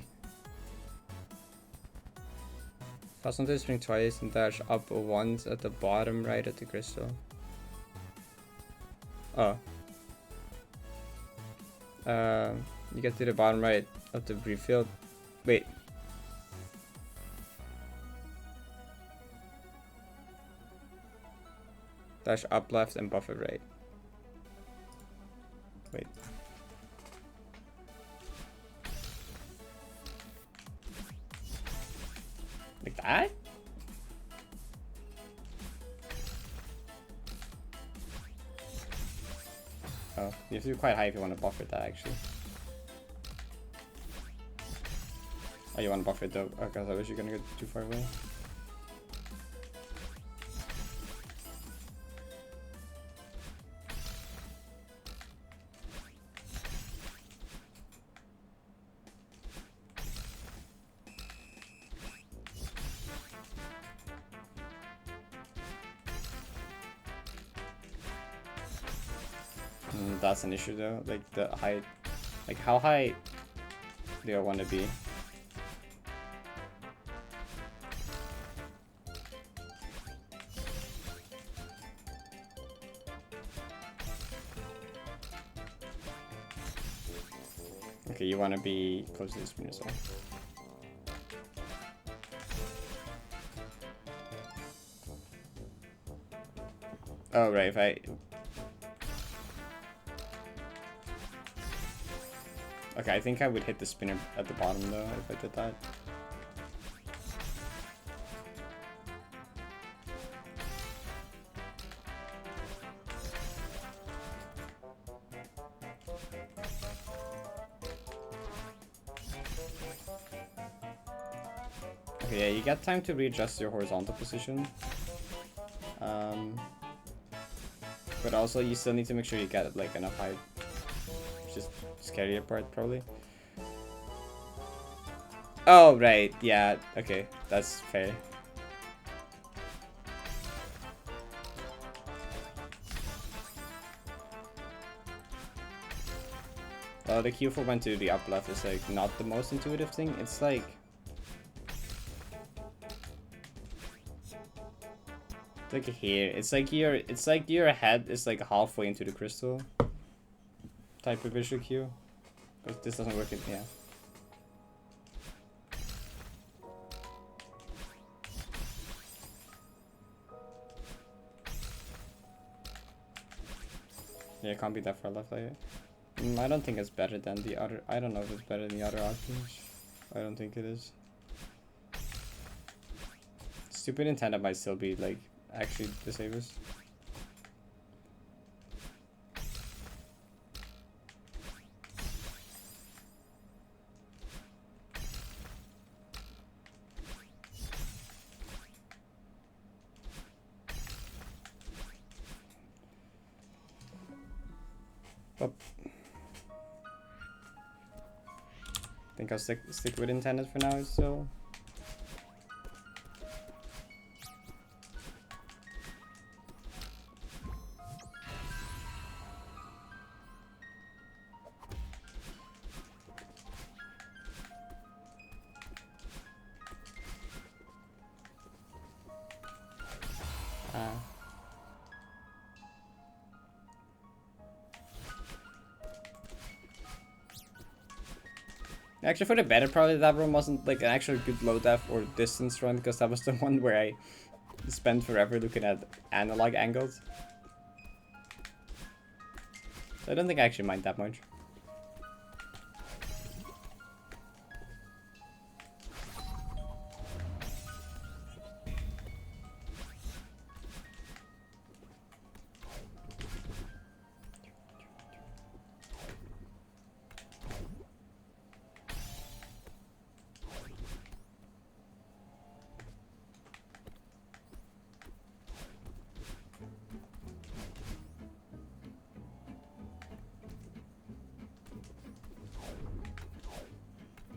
Pass onto the spring twice and dash up once at the bottom right at the crystal. Oh. You get to the bottom right of the brief field. Wait. Dash up left and buffer right. Wait. Like that? Oh, you have to be quite high if you want to buffer that actually. Oh, you want to buffer it though? Oh, because I wish you're gonna go too far away. That's an issue though, like the height. Like how high do I want to be? Okay, you want to be close to the screen as well. Oh right, if I... Okay, I think I would hit the spinner at the bottom though, if I did that. Okay, yeah, you get time to readjust your horizontal position. But also, you still need to make sure you get like enough height. Which is the scarier part, probably. Oh, right. Yeah. Okay. That's fair. Well, the Q for when to the up left is like not the most intuitive thing. It's like here. It's like your head is like halfway into the crystal type of visual cue. But this doesn't work. Yeah. Yeah, it can't be that far left. I don't think it's better than the other. I don't know if it's better than the other options. I don't think it is. Stupid Nintendo might still be like actually the safest. I think I'll stick with intended for now, so. Actually, for the better, probably that run wasn't like an actual good low def or distance run, because that was the one where I spent forever looking at analog angles. So I don't think I actually mind that much.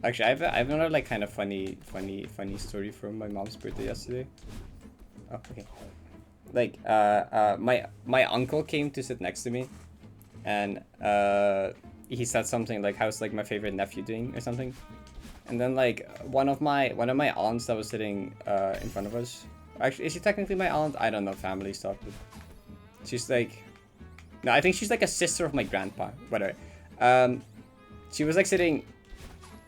Actually, I have another like kind of funny story from my mom's birthday yesterday. Oh, okay. Like my uncle came to sit next to me, and he said something like, "How's like my favorite nephew doing?" or something. And then like one of my aunts that was sitting in front of us. Actually, is she technically my aunt? I don't know family stuff, but she's like, no, I think she's like a sister of my grandpa. Whatever. She was like sitting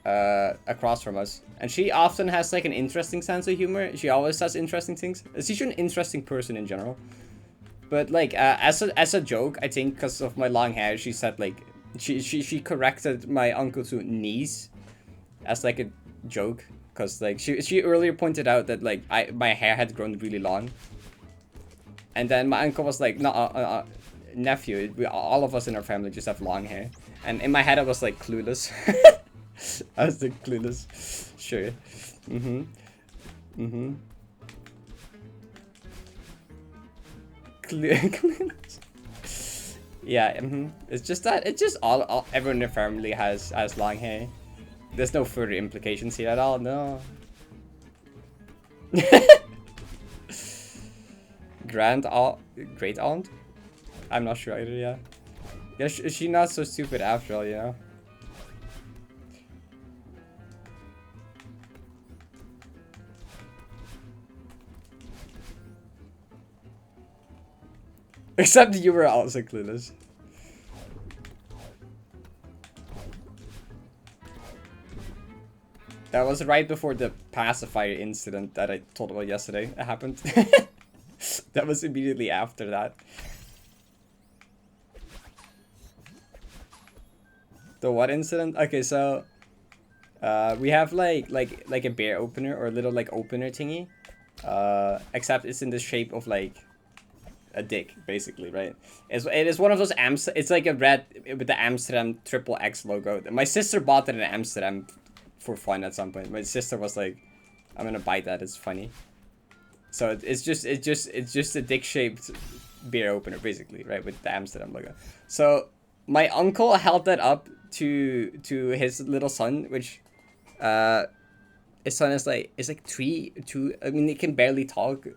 across from us, and she often has like an interesting sense of humor. She always says interesting things. She's an interesting person in general, but like as a joke, I think because of my long hair, she said like she corrected my uncle to niece as like a joke, because like she earlier pointed out that like my hair had grown really long, and then my uncle was like, no, nephew, all of us in our family just have long hair. And in my head I was like, clueless. I was like, clueless. Sure. Clueless. Yeah. It's just that all everyone in the family has long hair. There's no further implications here at all. No. Great aunt? I'm not sure either. Yeah. Yeah, she's not so stupid after all, you know. Except you were also clueless. That was right before the pacifier incident that I told about yesterday happened. That was immediately after that. The what incident? Okay, so we have like a bear opener, or a little like opener thingy. Except it's in the shape of like a dick, basically, right? It is one of those it's like a red with the Amsterdam XXX logo. My sister bought it in Amsterdam for fun at some point. My sister was like, I'm gonna buy that, it's funny. So it's just a dick shaped beer opener, basically, right, with the Amsterdam logo. So my uncle held that up to his little son, which his son is like 2. I mean, they can barely talk.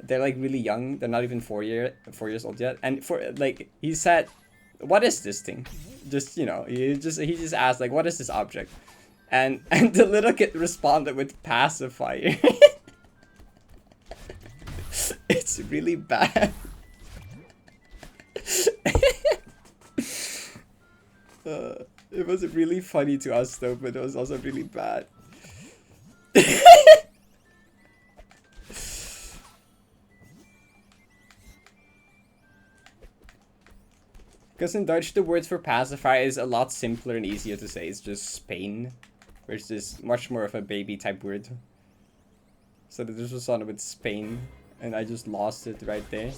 They're like really young. They're not even 4 years old yet. And for like, he said, "What is this thing?" Just, you know, he just asked like, "What is this object?" And the little kid responded with pacifier. It's really bad. It was really funny to us though, but it was also really bad. Because in Dutch, the word for pacifier is a lot simpler and easier to say. It's just Spain, which is much more of a baby type word. So this was on with Spain, and I just lost it right there.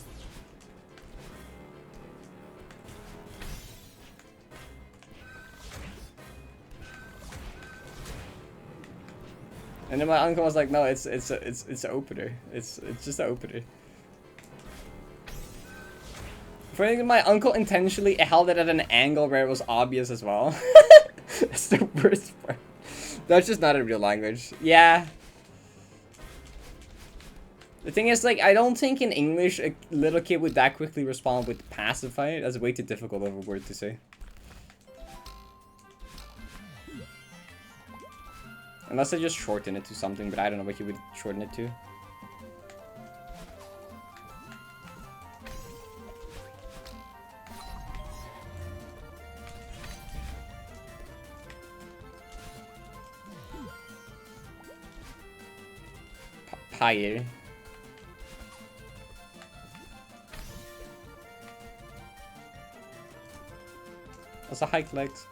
And then my uncle was like, "No, it's an opener. It's just an opener." For anything, my uncle intentionally held it at an angle where it was obvious as well. That's the worst part. That's just not a real language. Yeah. The thing is, like, I don't think in English a little kid would that quickly respond with pacifier. That's way too difficult of a word to say. Unless I just shorten it to something, but I don't know what you would shorten it to. Pyre. Also hike legs.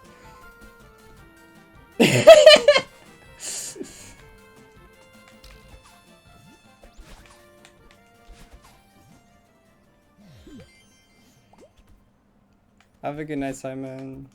Have a good night, Simon.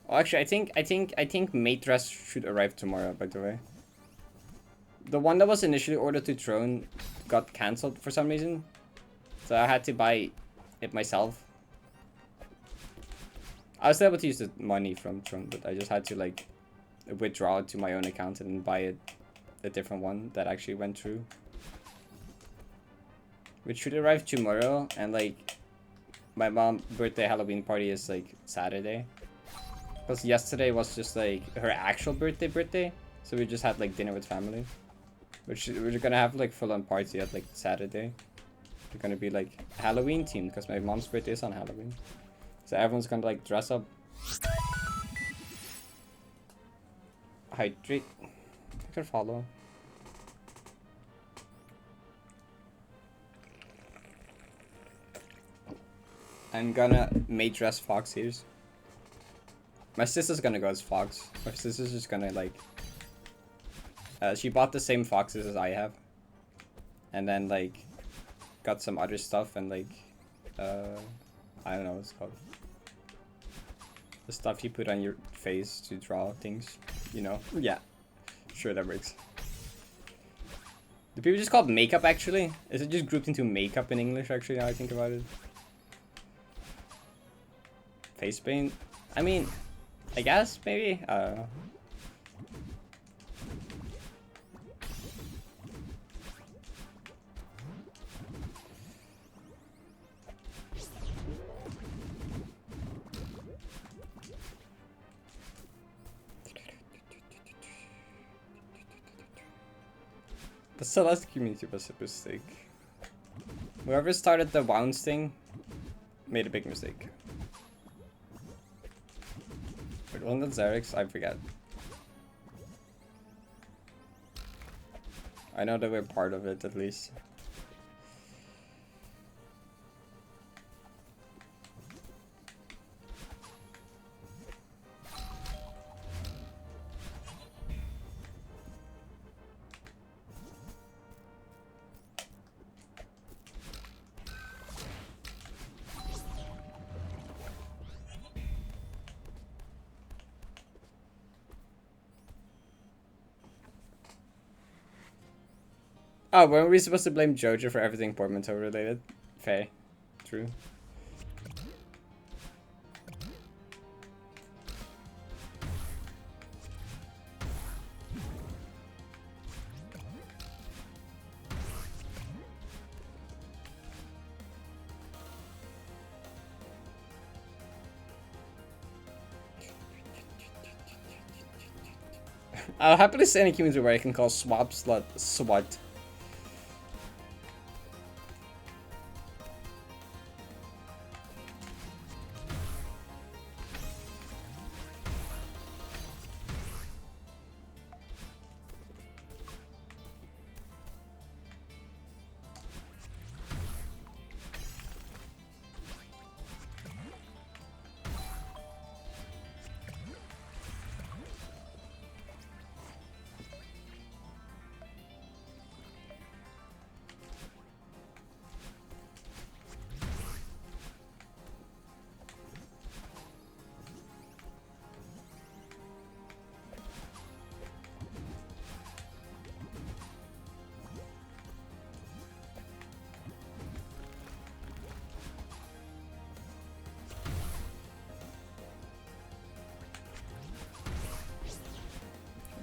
Oh, actually, I think mate dress should arrive tomorrow, by the way. The one that was initially ordered to Throne got cancelled for some reason. So I had to buy it myself. I was able to use the money from Throne, but I just had to like withdraw it to my own account and buy a different one that actually went through. Which should arrive tomorrow, and like my mom's birthday Halloween party is like Saturday. Because yesterday was just like her actual birthday. So we just had like dinner with family. Which we're gonna have like full on party at like Saturday. We're gonna be like Halloween themed because my mom's birthday is on Halloween. So everyone's gonna like dress up. Hydrate. I can follow. I'm gonna mate dress Fox ears. My sister's gonna go as Fox. My sister's just gonna like she bought the same foxes as I have. And then like got some other stuff and like I don't know what it's called. The stuff you put on your face to draw things, you know? Yeah. Sure, that works. Do people just call it makeup actually? Is it just grouped into makeup in English actually, now I think about it? Face paint? I mean, I guess maybe? I don't know. The Celeste community was a mistake. Whoever started the Wounds thing made a big mistake. Wait, wasn't that Xerix? I forget. I know that we're part of it at least. Oh, weren't we supposed to blame Jojo for everything Portmanteau related? Fair. True. I'll happily say any community where I can call swap slut swat.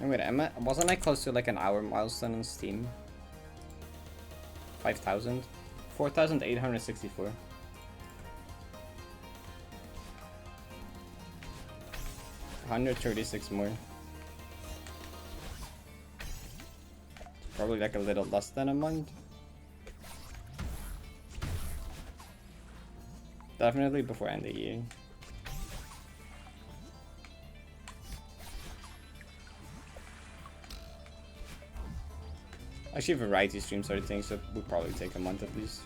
Wait, wasn't I close to like an hour milestone on Steam? 5,000? 4,864. 136 more. Probably like a little less than a month. Definitely before end of the year. Actually, variety stream started things, so it would probably take a month at least.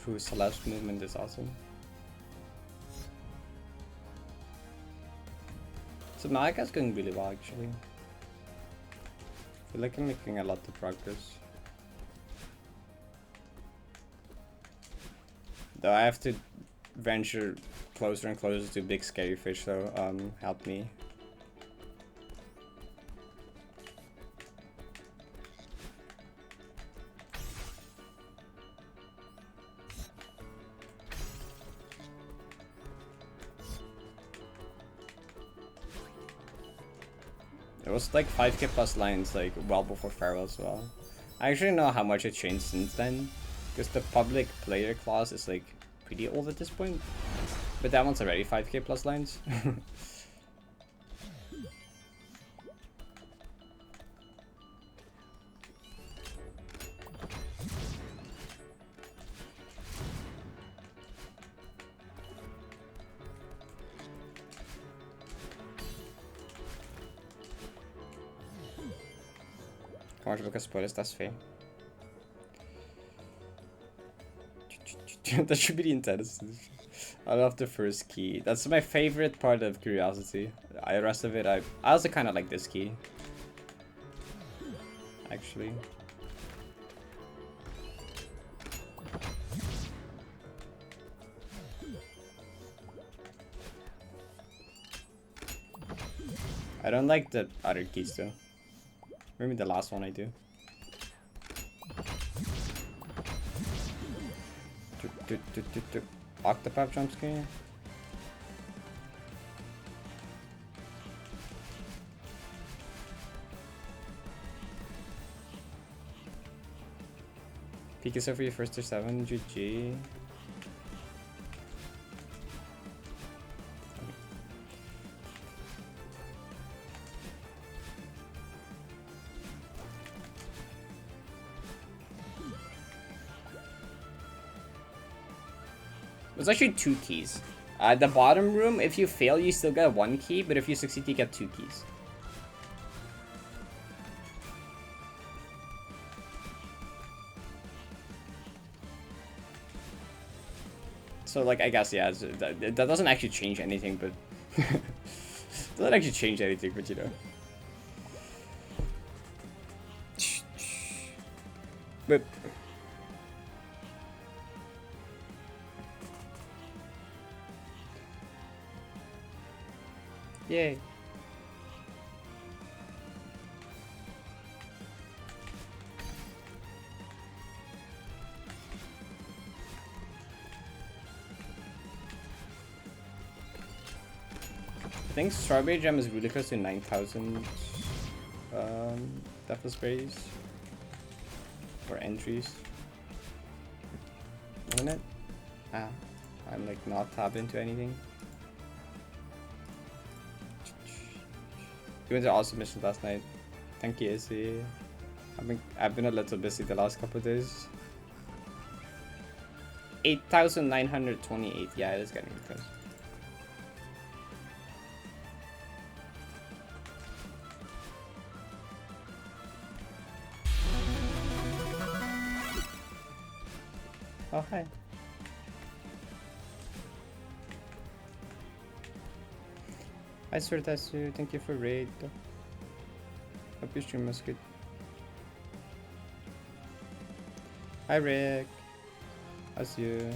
True, Celeste movement is awesome. So Malika's going really well, actually. I feel like I'm making a lot of progress. Though I have to venture closer and closer to big scary fish, so help me. It was like 5k plus lines like well before Farewell as well. I actually know how much it changed since then. Because the public player class is like pretty old at this point. But that one's already 5k plus lines. Como que Lucas por estás feio? That should be the intense. I love the first key. That's my favorite part of Curiosity. The rest of it, I also kind of like this key. Actually. I don't like the other keys though. Maybe the last one I do. Octopath jump scare. Pikachu for your first to 7, GG. There's actually 2 keys. The bottom room, if you fail, you still get 1 key, but if you succeed, you get 2 keys. So, like, I guess, yeah, that doesn't actually change anything, but... doesn't actually change anything, but you know. But... Yay. I think Strawberry Jam is really close to 9,000 Deathless berries or entries. Isn't it? Ah, I'm like not tapped into anything. You went to awesome mission last night. Thank you, Izzy. I've been a little busy the last couple of days. 8,928. Yeah, it is getting really close. Oh, hi. Hi, Sir Tatsu. Thank you for raid. Hope your stream was good. Hi, Rick. How's you?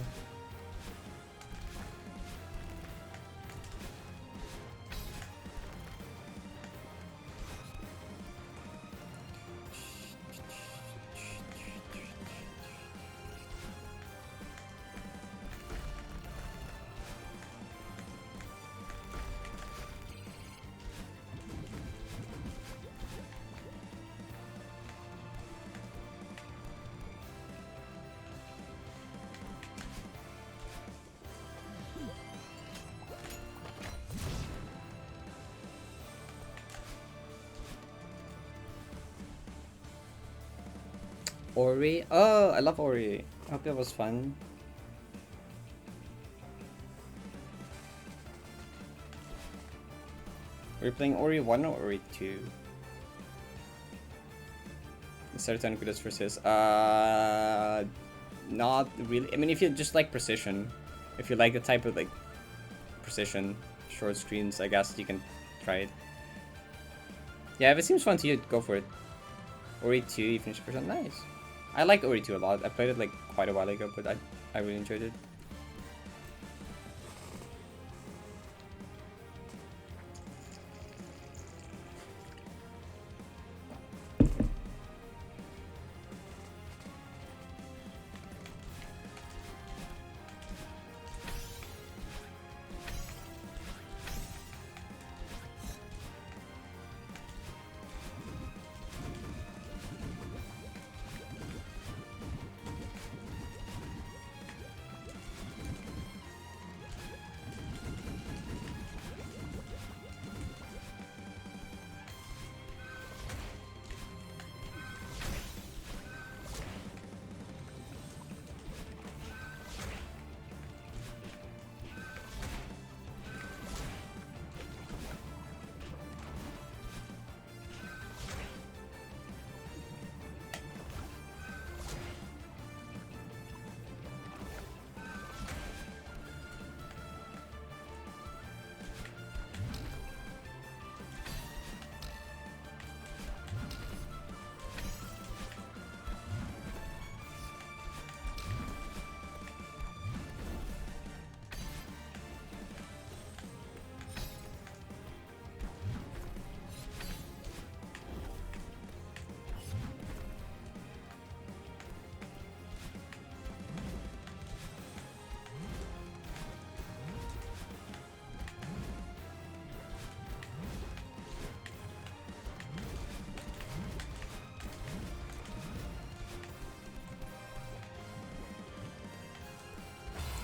Ori? Oh, I love Ori. I hope that was fun. We're playing Ori 1 or Ori 2? Certain kudos versus not really. I mean, if you just like precision, if you like the type of like precision short screens, I guess you can try it. Yeah, if it seems fun to you, go for it. Ori 2, you finished the first one. Nice. I liked Ori 2 a lot. I played it like quite a while ago, but I really enjoyed it.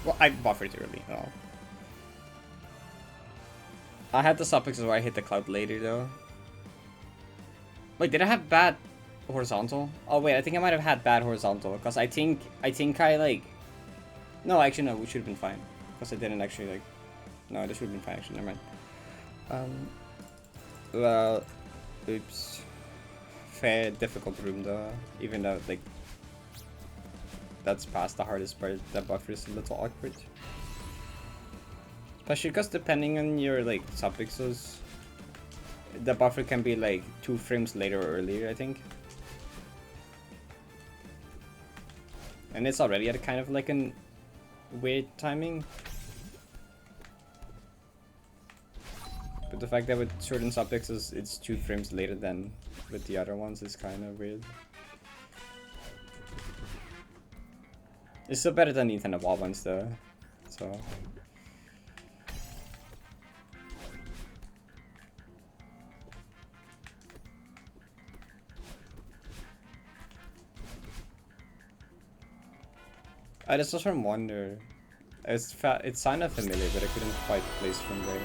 Well, I buffered early. Oh. I had the suffixes where I hit the cloud later though. Wait, did I have bad horizontal? Oh wait, I think I might have had bad horizontal because I think I like. No, actually no, we should have been fine because I didn't actually like. No, this would have been fine actually. Never mind. Well, oops. Fair difficult room though, even though like. That's past the hardest part. That buffer is a little awkward. Especially because depending on your like subpixels, the buffer can be like 2 frames later or earlier, I think. And it's already at a kind of like an weird timing. But the fact that with certain subpixels it's 2 frames later than with the other ones is kind of weird. It's still better than the Nintendo Wall ones though, so. I just was from Wonder. It's kind of familiar, but I couldn't quite place from where.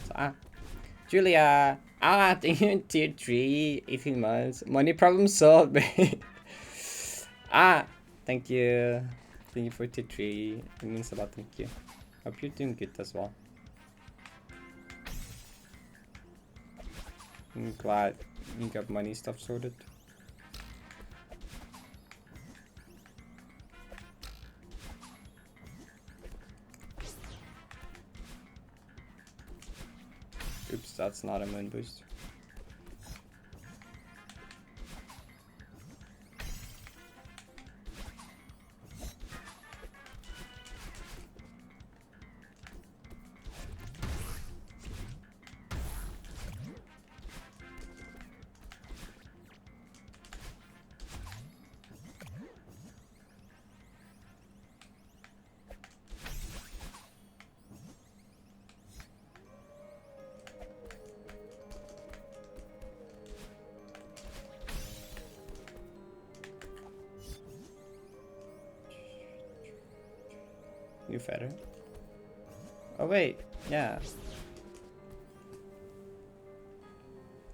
So, Julia! Thank you, tier 3, 18 months. Money problem solved, babe. Thank you. Thank you for tier 3. It means a lot, thank you. Hope you're doing good as well. I'm glad you got money stuff sorted. Oops, that's not a moon boost. You feather? Oh wait, yeah.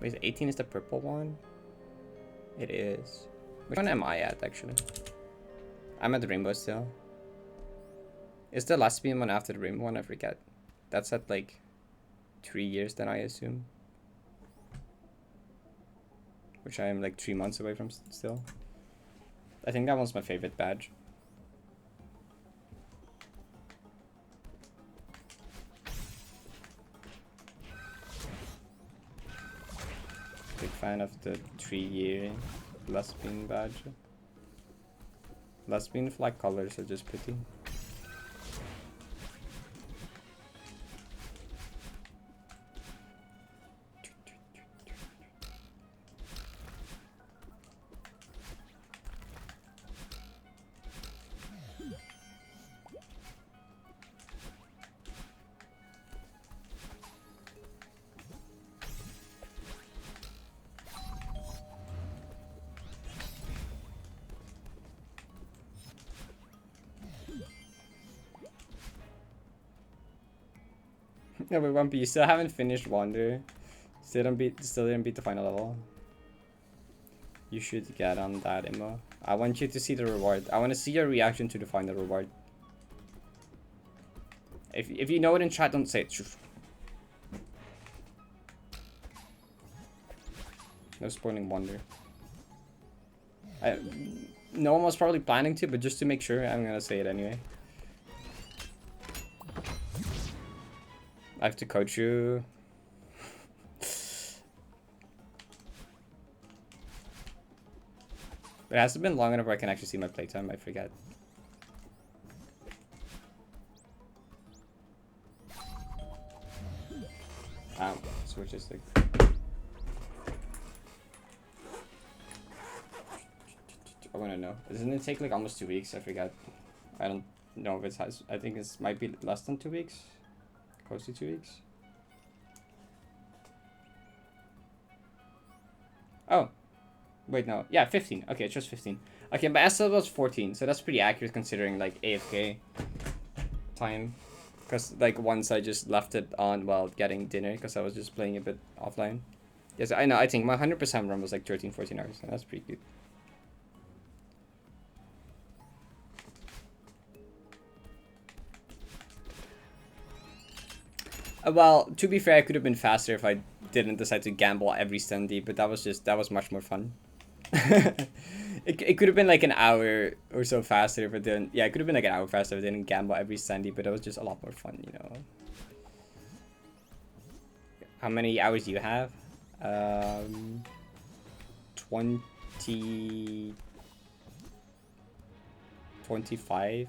Wait, 18 is the purple one? It is. Which one am I at actually? I'm at the rainbow still. Is the last beam one after the rainbow one? I forget. That's at like 3 years then I assume. Which I am like 3 months away from still. I think that one's my favorite badge. Big fan of the 3-year last beam badge. Last beam flag colors are just pretty. No, but One Piece, you still haven't finished Wander. Still didn't beat the final level. You should get on that, Emma. I want you to see the reward. I want to see your reaction to the final reward. If you know it in chat, don't say it. No spoiling Wander. No one was probably planning to, but just to make sure, I'm gonna say it anyway. I have to coach you. It hasn't been long enough where I can actually see my playtime, I forget. Switch this thing. I wanna know. Doesn't it take like almost 2 weeks? I forget. I don't know if it has. I think it might be less than 2 weeks. Close to 2 weeks. Oh. Wait, no. Yeah, 15. Okay, it's just 15. Okay, but SL was 14, so that's pretty accurate considering like AFK time. Because like once I just left it on while getting dinner because I was just playing a bit offline. Yes, I know. I think my 100% run was like 13, 14 hours. So that's pretty good. Well, to be fair, I could have been faster if I didn't decide to gamble every Sunday, but that was much more fun. It could have been like an hour or so faster if I didn't. Yeah, it could have been like an hour faster if I didn't gamble every Sunday, but it was just a lot more fun, you know. How many hours do you have? 20... 25.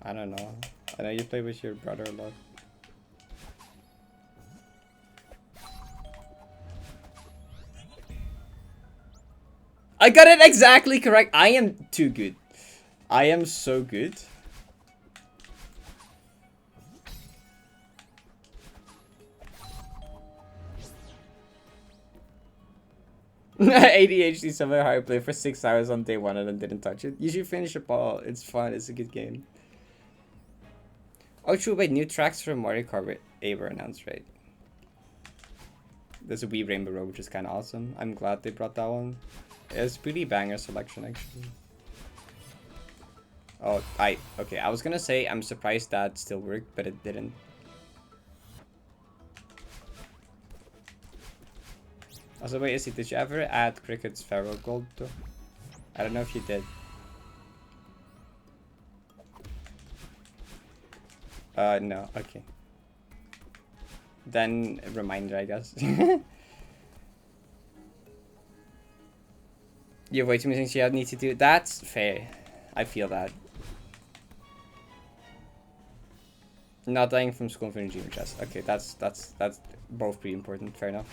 I don't know. I know you play with your brother a lot. I got it exactly correct. I am too good. I am so good. ADHD summer hard play for 6 hours on day 1 and then didn't touch it. You should finish a ball. It's fun. It's a good game. Oh, true. Wait, new tracks from Mario Kart 8 were announced, right? There's a Wii Rainbow Road, which is kind of awesome. I'm glad they brought that one. It's pretty banger selection, actually. Oh, okay. I was gonna say I'm surprised that still worked, but it didn't. Also, wait, Izzy, did you ever add Cricket's Feral Gold though? I don't know if you did. No, okay. Then a reminder, I guess. You have way too many things you need to do. That's fair. I feel that. Not dying from school for a dream chest. Okay, that's both pretty important. Fair enough.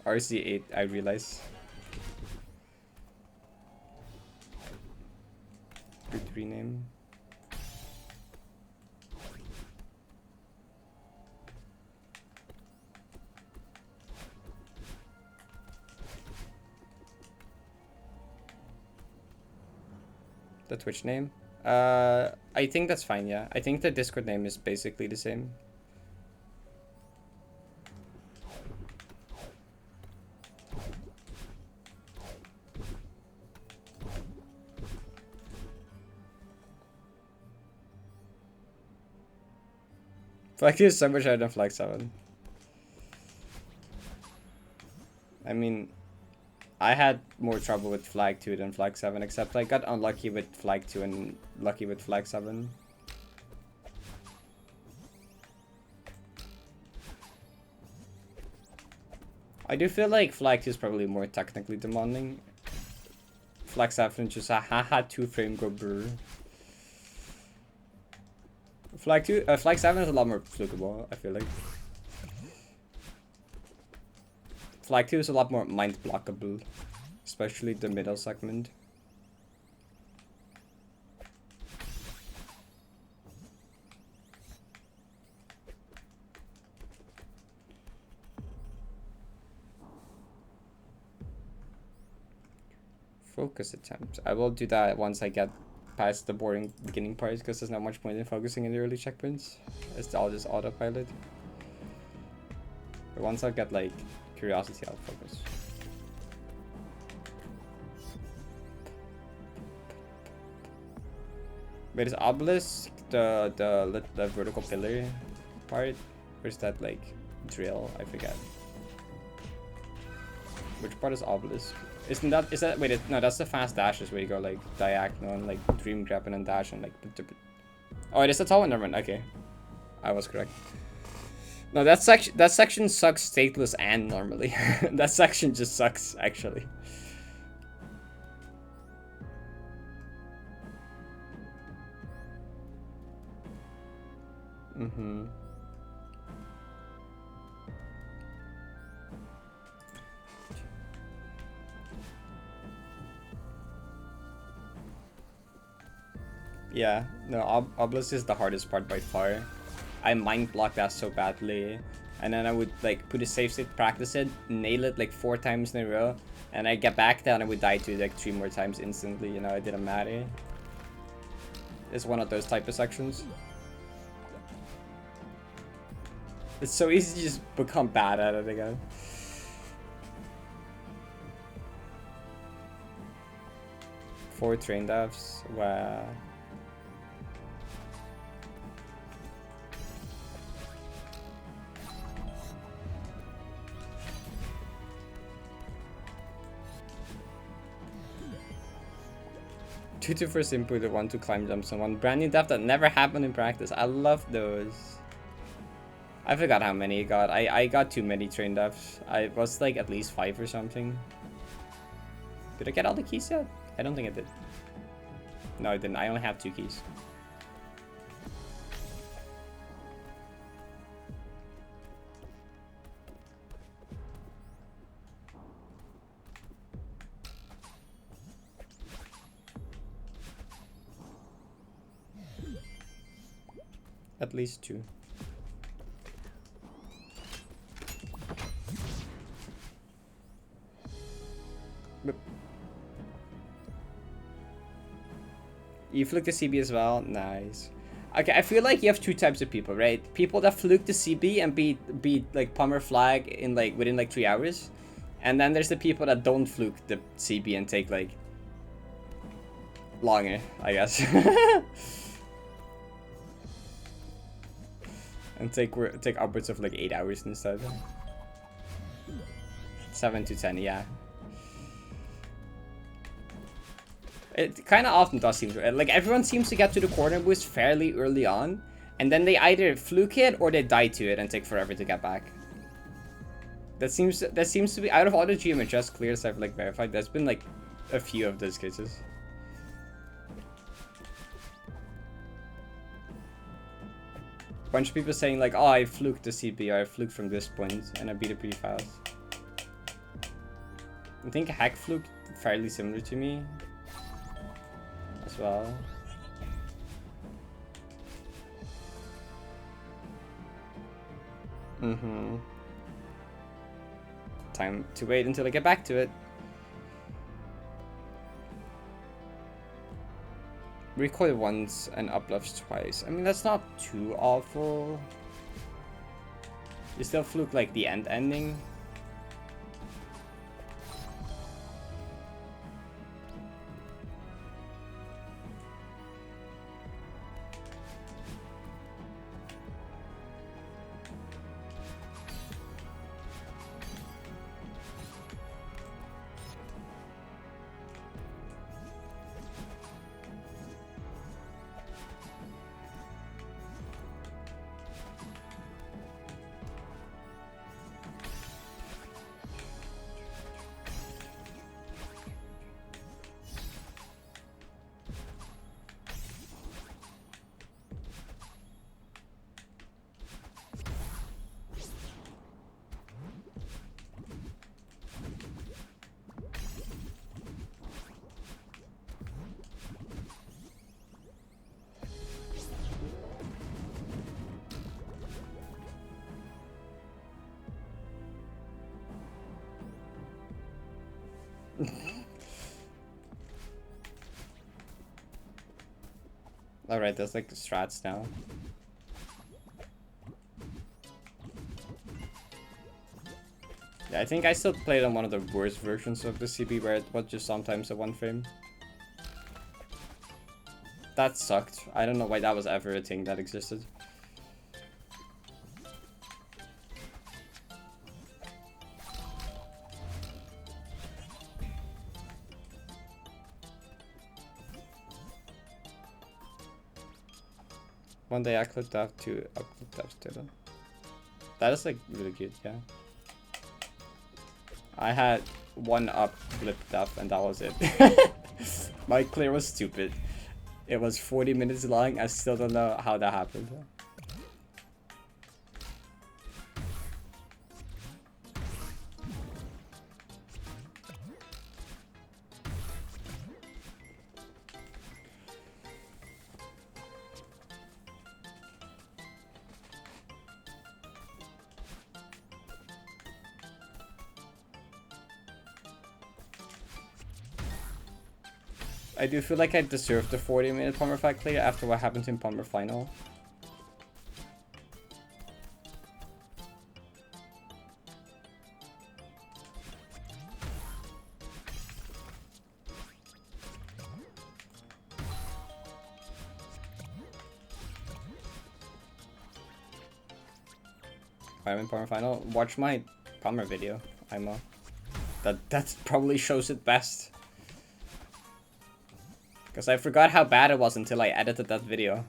RC8, I realize. Good rename. The Twitch name? I think that's fine, yeah. I think the Discord name is basically the same. Flag 2 is so much better than Flag 7. I mean, I had more trouble with Flag 2 than Flag 7, except I got unlucky with Flag 2 and lucky with Flag 7. I do feel like Flag 2 is probably more technically demanding. Flag 7 just a haha 2-frame go brr. Flag 7 is a lot more flukable, I feel like. Flag 2 is a lot more mind blockable, especially the middle segment. Focus attempts. I will do that once I get past the boring beginning parts, because there's not much point in focusing in the early checkpoints. It's all just autopilot. But once I get like curiosity, I'll focus. Wait, is obelisk the vertical pillar part? Or is that like drill? I forget. Which part is obelisk? Is that wait, no, that's the fast dashes where you go like diagonal and like dream grab and then dash and like. Oh, it is the tall one. Never mind. Okay, I was correct. No, that section sucks stateless and normally. That section just sucks actually. Mm-hmm. Yeah, no, obelisk is the hardest part by far. I mind block that so badly, and then I would like put a safe state, practice it, nail it like 4 times in a row, and I get back down, I would die to like 3 more times instantly. You know, it didn't matter. It's one of those type of sections. It's so easy to just become bad at it again. Four train devs. Wow. Two to first input, one to climb jumps, and one brand new dev that never happened in practice. I love those. I forgot how many I got. I got too many train deaths. I was like at least 5 or something. Did I get all the keys yet? I don't think I did. No, I didn't. I only have 2 keys. At least 2. You fluke the CB as well? Nice. Okay, I feel like you have 2 types of people, right? People that fluke the CB and beat like Palmer flag in like within like 3 hours. And then there's the people that don't fluke the CB and take like longer, I guess. And take upwards of like 8 hours instead. 7 to 10, yeah. It kind of often does seem to, like, everyone seems to get to the corner boost fairly early on, and then they either fluke it or they die to it and take forever to get back. That seems to be, out of all the GMHS clears I've like verified, there's been like a few of those cases. Bunch of people saying like, oh, I fluked the CB, or I fluked from this point and I beat it pretty fast. I think Hack fluked fairly similar to me as well. Time to wait until I get back to it. Recoil once and uplifts twice. I mean, that's not too awful. You still fluke like the ending. Alright, there's like the strats now. Yeah, I think I still played on one of the worst versions of the CB where it was just sometimes a 1 frame. That sucked. I don't know why that was ever a thing that existed. One day I clicked up to still. That is like really good, yeah. I had 1 up blipped up and that was it. My clear was stupid. It was 40 minutes long. I still don't know how that happened. I do feel like I deserved the 40-minute Palmer fight clear after what happened in Palmer final. I'm in Palmer final. Watch my Palmer video, Ima. That probably shows it best. Because I forgot how bad it was until I edited that video.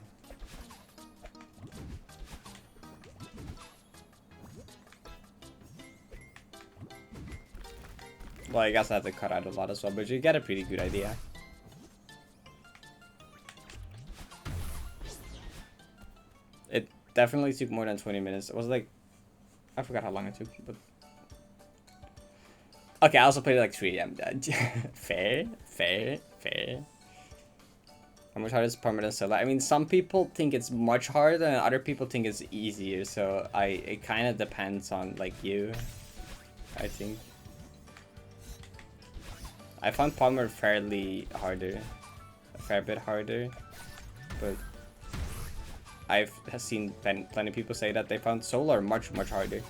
Well, I guess I have to cut out a lot as well, but you get a pretty good idea. It definitely took more than 20 minutes. It was like, I forgot how long it took, but... Okay, I also played it like 3 AM. Fair. How much harder is Parrot than Scylla? I mean, some people think it's much harder and other people think it's easier, so it kind of depends on, like, you, I think. I found Parrot fairly harder, a fair bit harder, but I've seen plenty of people say that they found Solar much harder,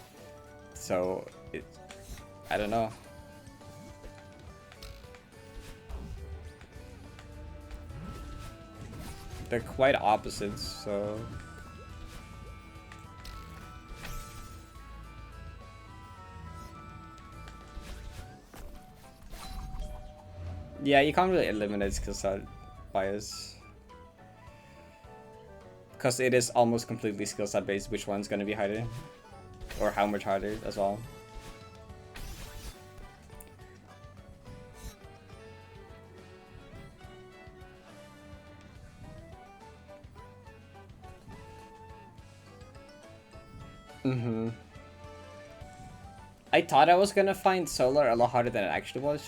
so I don't know. They're quite opposites, so... Yeah, you can't really eliminate skill set bias. Because it is almost completely skill set based which one's gonna be harder. Or how much harder as well. I thought I was gonna find Solar a lot harder than it actually was.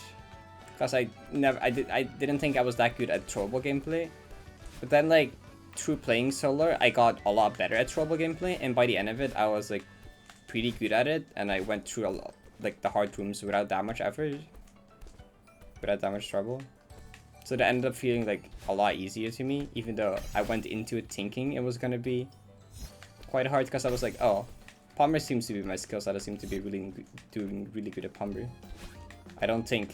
Because I didn't think I was that good at throwable gameplay. But then, like, through playing Solar, I got a lot better at throwable gameplay, and by the end of it, I was, like, pretty good at it, and I went through a lot, like, the hard rooms without that much effort. Without that much trouble. So that ended up feeling, like, a lot easier to me, even though I went into it thinking it was gonna be quite hard, because I was like, oh, Palmer seems to be my skill set. I seem to be doing really good at Palmer. I don't think,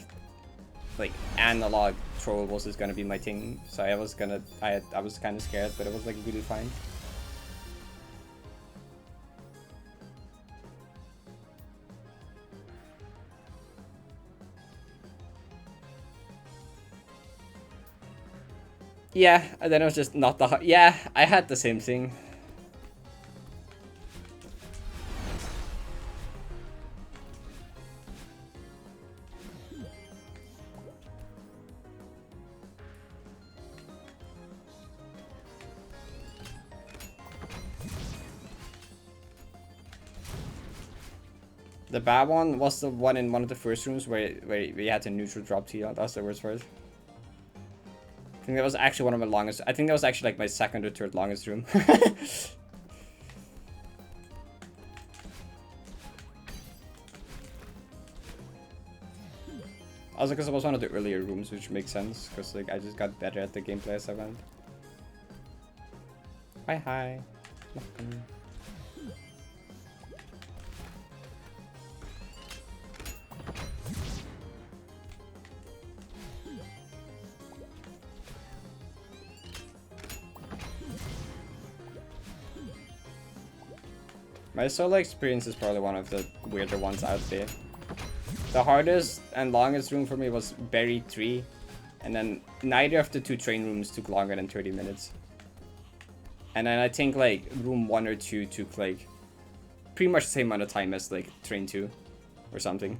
like, analog throwables is gonna be my thing, so I was kind of scared, but it was, like, really fine. Yeah, and then it was just not the hard. Yeah, I had the same thing. The bad one was the one in one of the first rooms where we had to neutral drop to you. That was the worst part. I think that was actually one of my longest. I think that was actually like my second or third longest room. Also, because it was one of the earlier rooms, which makes sense, because like I just got better at the gameplay as I went. Hi. Welcome. My solo experience is probably one of the weirder ones out there. The hardest and longest room for me was Berry 3, and then neither of the two train rooms took longer than 30 minutes. And then I think like room 1 or 2 took like pretty much the same amount of time as like train 2 or something.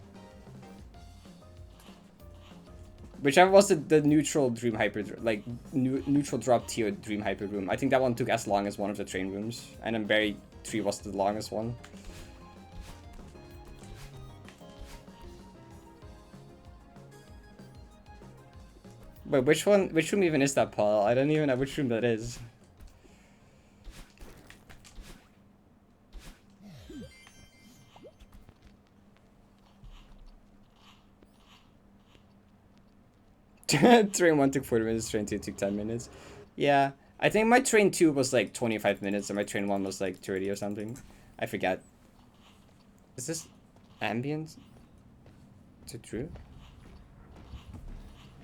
Whichever was the neutral dream hyper, like neutral drop tier dream hyper room. I think that one took as long as one of the train rooms, and then Berry 3 was the longest one. Wait, which room even is that, Paul? I don't even know which room that is. Train 1 took 40 minutes, train 2 took 10 minutes. Yeah, I think my train 2 was like 25 minutes and my train 1 was like 30 or something. I forget. Is this ambient? Is it true?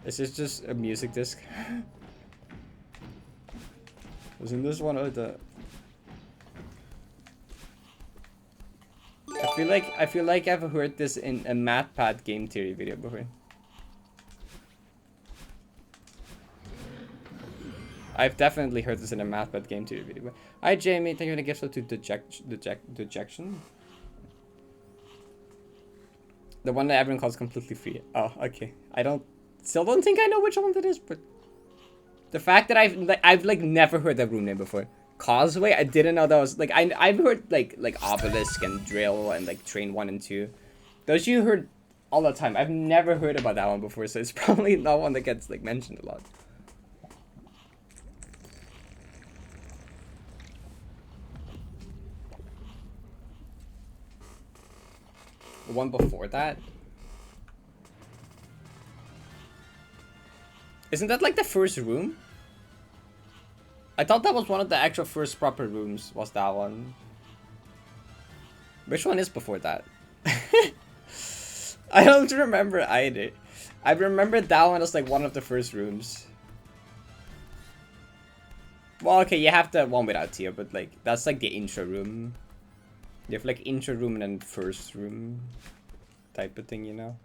Is this just a music disc? Wasn't this one of the... I feel like I've heard this in a MatPat game theory video before. I've definitely heard this in a MatPat game theory video. Hi Jamie, thank you for the gift to dejection. The one that everyone calls completely free. Oh, okay. Still don't think I know which one that is, but the fact that I've like never heard that room name before. Causeway, I didn't know that was like I've heard like Obelisk and Drill and like Train 1 and 2. Those you heard all the time. I've never heard about that one before, so it's probably not one that gets like mentioned a lot. The one before that? Isn't that like the first room? I thought that was one of the actual first proper rooms, was that one. Which one is before that? I don't remember either. I remember that one as like one of the first rooms. Well, okay, you have the one without Tio, but like, that's like the intro room. You have like intro room and then first room type of thing, you know?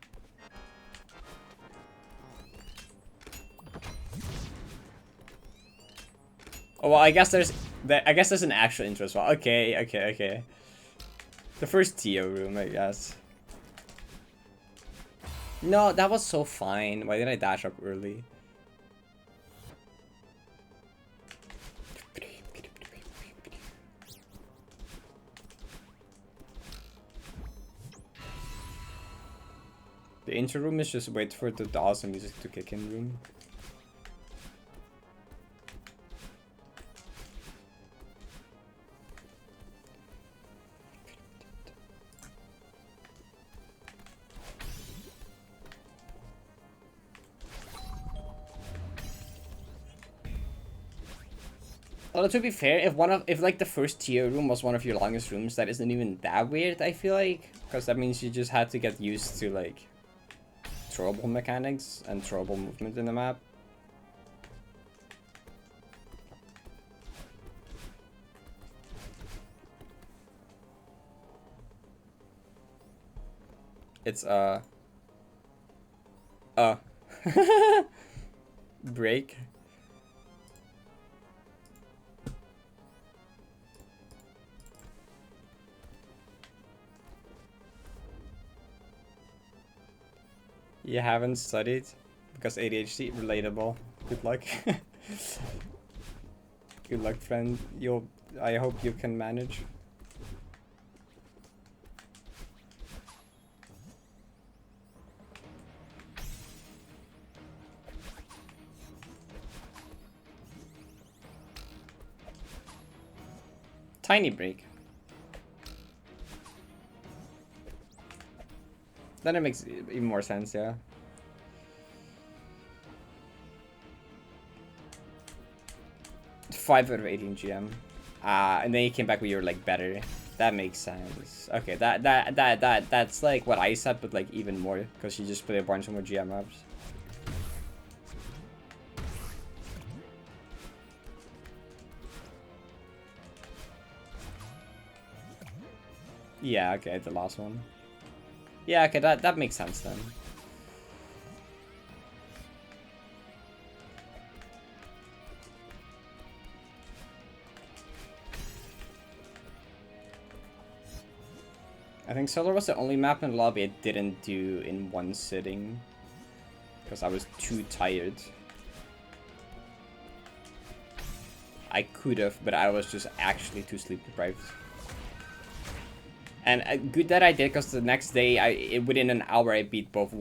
Oh, well, I guess there's an actual intro as well. Okay. The first Tio room, I guess. No, that was so fine. Why did I dash up early? The intro room is just wait for the awesome music to kick in room. Although to be fair, if like the first tier room was one of your longest rooms, that isn't even that weird, I feel like, because that means you just had to get used to like throwable mechanics and throwable movement in the map. It's break. You haven't studied because ADHD, relatable. Good luck. Good luck, friend. I hope you can manage. Tiny break. Then it makes even more sense, yeah. Five out of 18 GM. And then you came back with your like better. That makes sense. Okay, that's like what I said, but like even more, because you just play a bunch of more GM maps. Yeah, okay, the last one. Yeah, okay, that makes sense then. I think Solar was the only map in the lobby I didn't do in one sitting, because I was too tired. I could have, but I was just actually too sleep deprived. And good that I did, because the next day, within an hour, I beat both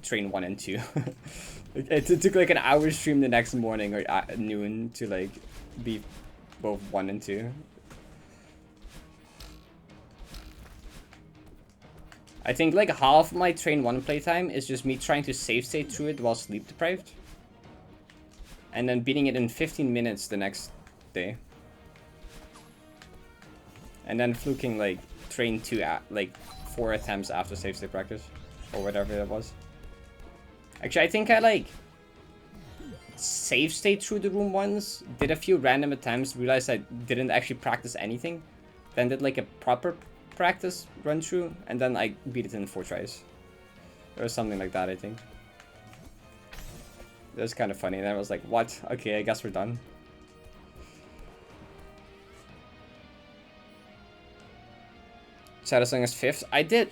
Train 1 and 2. It took like an hour stream the next morning or at noon to like beat both 1 and 2. I think like half my Train 1 playtime is just me trying to save state through it while sleep deprived. And then beating it in 15 minutes the next day. And then fluking like Train 2 at like 4 attempts after save state practice. Or whatever it was. Actually, I think I like save state through the room once, did a few random attempts, realized I didn't actually practice anything, then did like a proper practice run through, and then I beat it in 4 tries. Or something like that, I think. It was kind of funny, and I was like, what? Okay, I guess we're done. Shadowsong is 5th. I did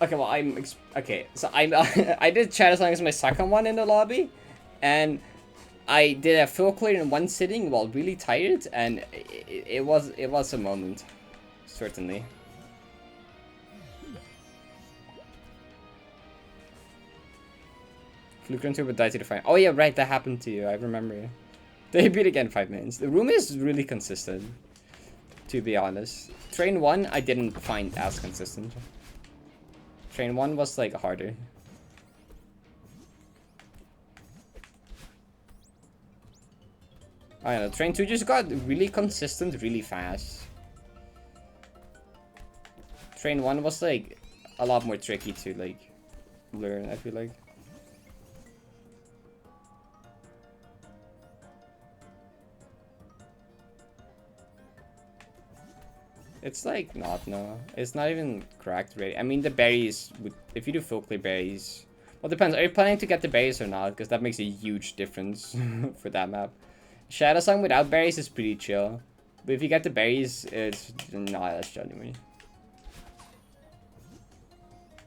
Okay, well, okay, so I'm I did Shadow Song as my second one in the lobby, and I did a full clear in one sitting while really tired, and it was a moment, certainly. Fluke into but die to the fire. Oh yeah, right, that happened to you. I remember. They beat again 5 minutes. The room is really consistent, to be honest. Train 1 I didn't find as consistent. Train 1 was like harder. I don't know, Train 2 just got really consistent really fast. Train 1 was like a lot more tricky to like learn, I feel like. It's like not, no. It's not even cracked ready. I mean, the berries, if you do full clear berries... Well, depends. Are you planning to get the berries or not? Because that makes a huge difference for that map. Shadow Song without berries is pretty chill. But if you get the berries, it's not as chill anymore.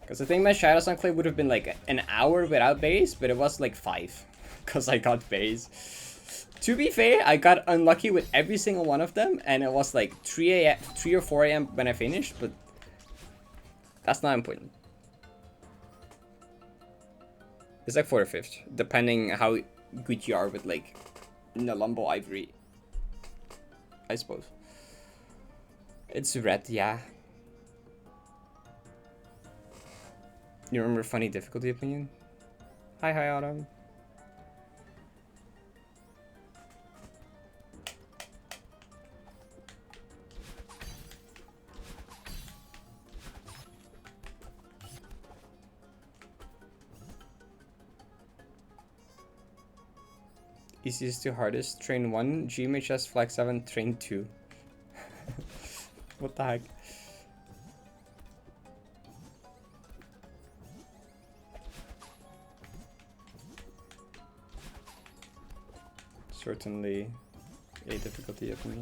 Because I think my Shadow Song clear would have been like an hour without berries, but it was like 5. Because I got berries. To be fair, I got unlucky with every single one of them, and it was like 3 or 4 a.m. when I finished, but that's not important. It's like 4th or 5th, depending how good you are with like Nalumbo Ivory, I suppose. It's red, yeah. You remember funny difficulty opinion? Hi, Autumn. Easiest to hardest. Train 1, GMHS Flag 7, Train 2. What the heck? Certainly a difficulty of me.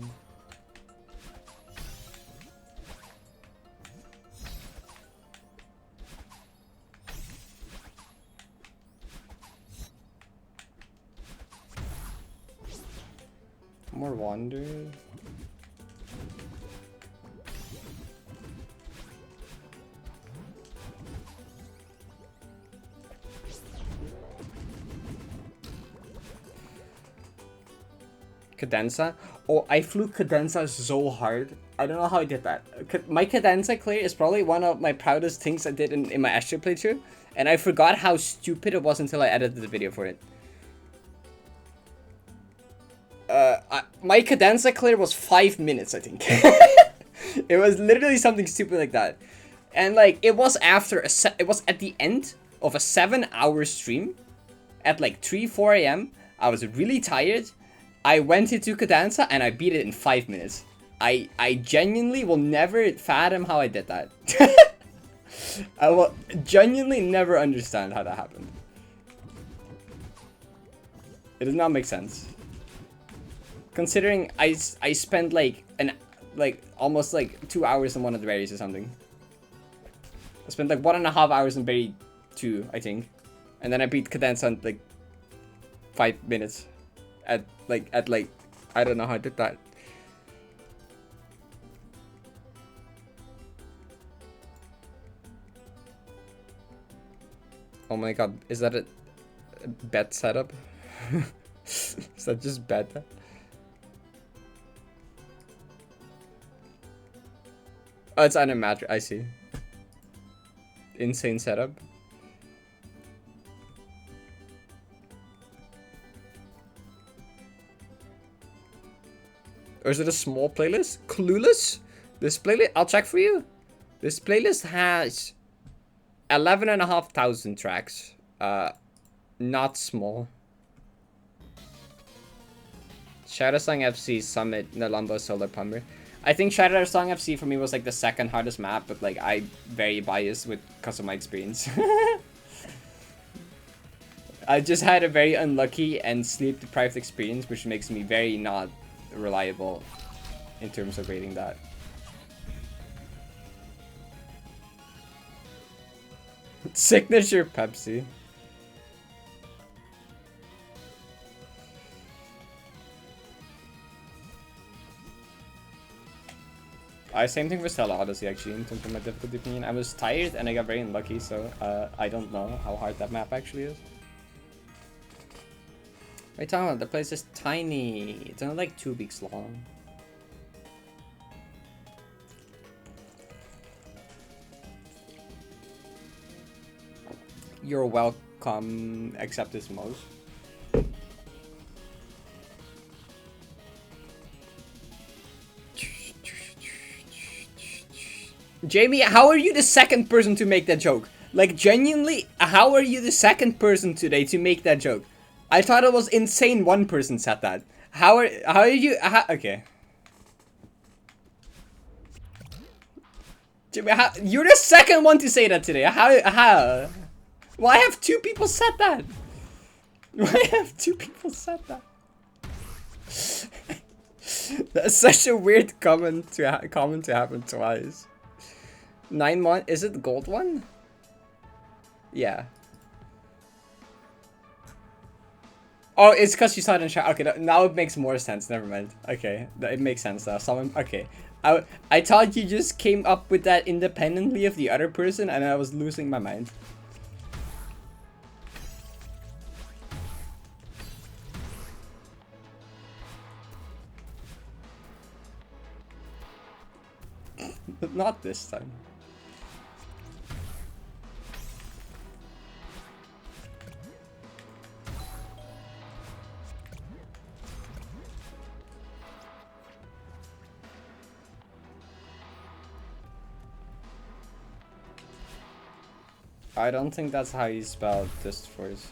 More wander. Cadenza? Oh, I flew Cadenza so hard. I don't know how I did that. My Cadenza clear is probably one of my proudest things I did in my Astro playthrough. And I forgot how stupid it was until I edited the video for it. My Cadenza clear was 5 minutes, I think. It was literally something stupid like that. And like, it was after it was at the end of a 7-hour stream at like 4 a.m. I was really tired. I went into Cadenza and I beat it in 5 minutes. I genuinely will never fathom how I did that. I will genuinely never understand how that happened. It does not make sense. Considering I spent like almost like 2 hours in one of the berries or something. I spent like 1.5 hours in berry 2, I think. And then I beat Cadenza in like 5 minutes. At like I don't know how I did that. Oh my god, is that a bet setup? Is that just beta? Oh, it's animatrix, I see. Insane setup. Or is it a small playlist? Clueless? This playlist, I'll check for you. This playlist has 11,500 tracks. Not small. Shadow Song FC Summit Nalumbo Solar Pumber. I think Shadow Song FC for me was like the second hardest map, but like I'm very biased because of my experience. I just had a very unlucky and sleep deprived experience, which makes me very not reliable in terms of rating that. Signature Pepsi. Same thing for Stella Odyssey actually, in terms of my difficulty opinion. I was tired and I got very unlucky, so I don't know how hard that map actually is. What are you talking about? The place is tiny. It's only like 2 weeks long. You're welcome, except this most. Jamie, how are you the second person to make that joke? Like, genuinely, how are you the second person today to make that joke? I thought it was insane one person said that. How are you, okay. Jamie, you're the second one to say that today. How? Why have 2 people said that? Why have 2 people said that? That's such a weird comment to happen twice. 9 months? Is it the gold one? Yeah. Oh, it's because you saw it in chat. Okay, now it makes more sense. Never mind. Okay, it makes sense now. Someone. Okay, I thought you just came up with that independently of the other person, and I was losing my mind. But not this time. I don't think that's how you spell this voice.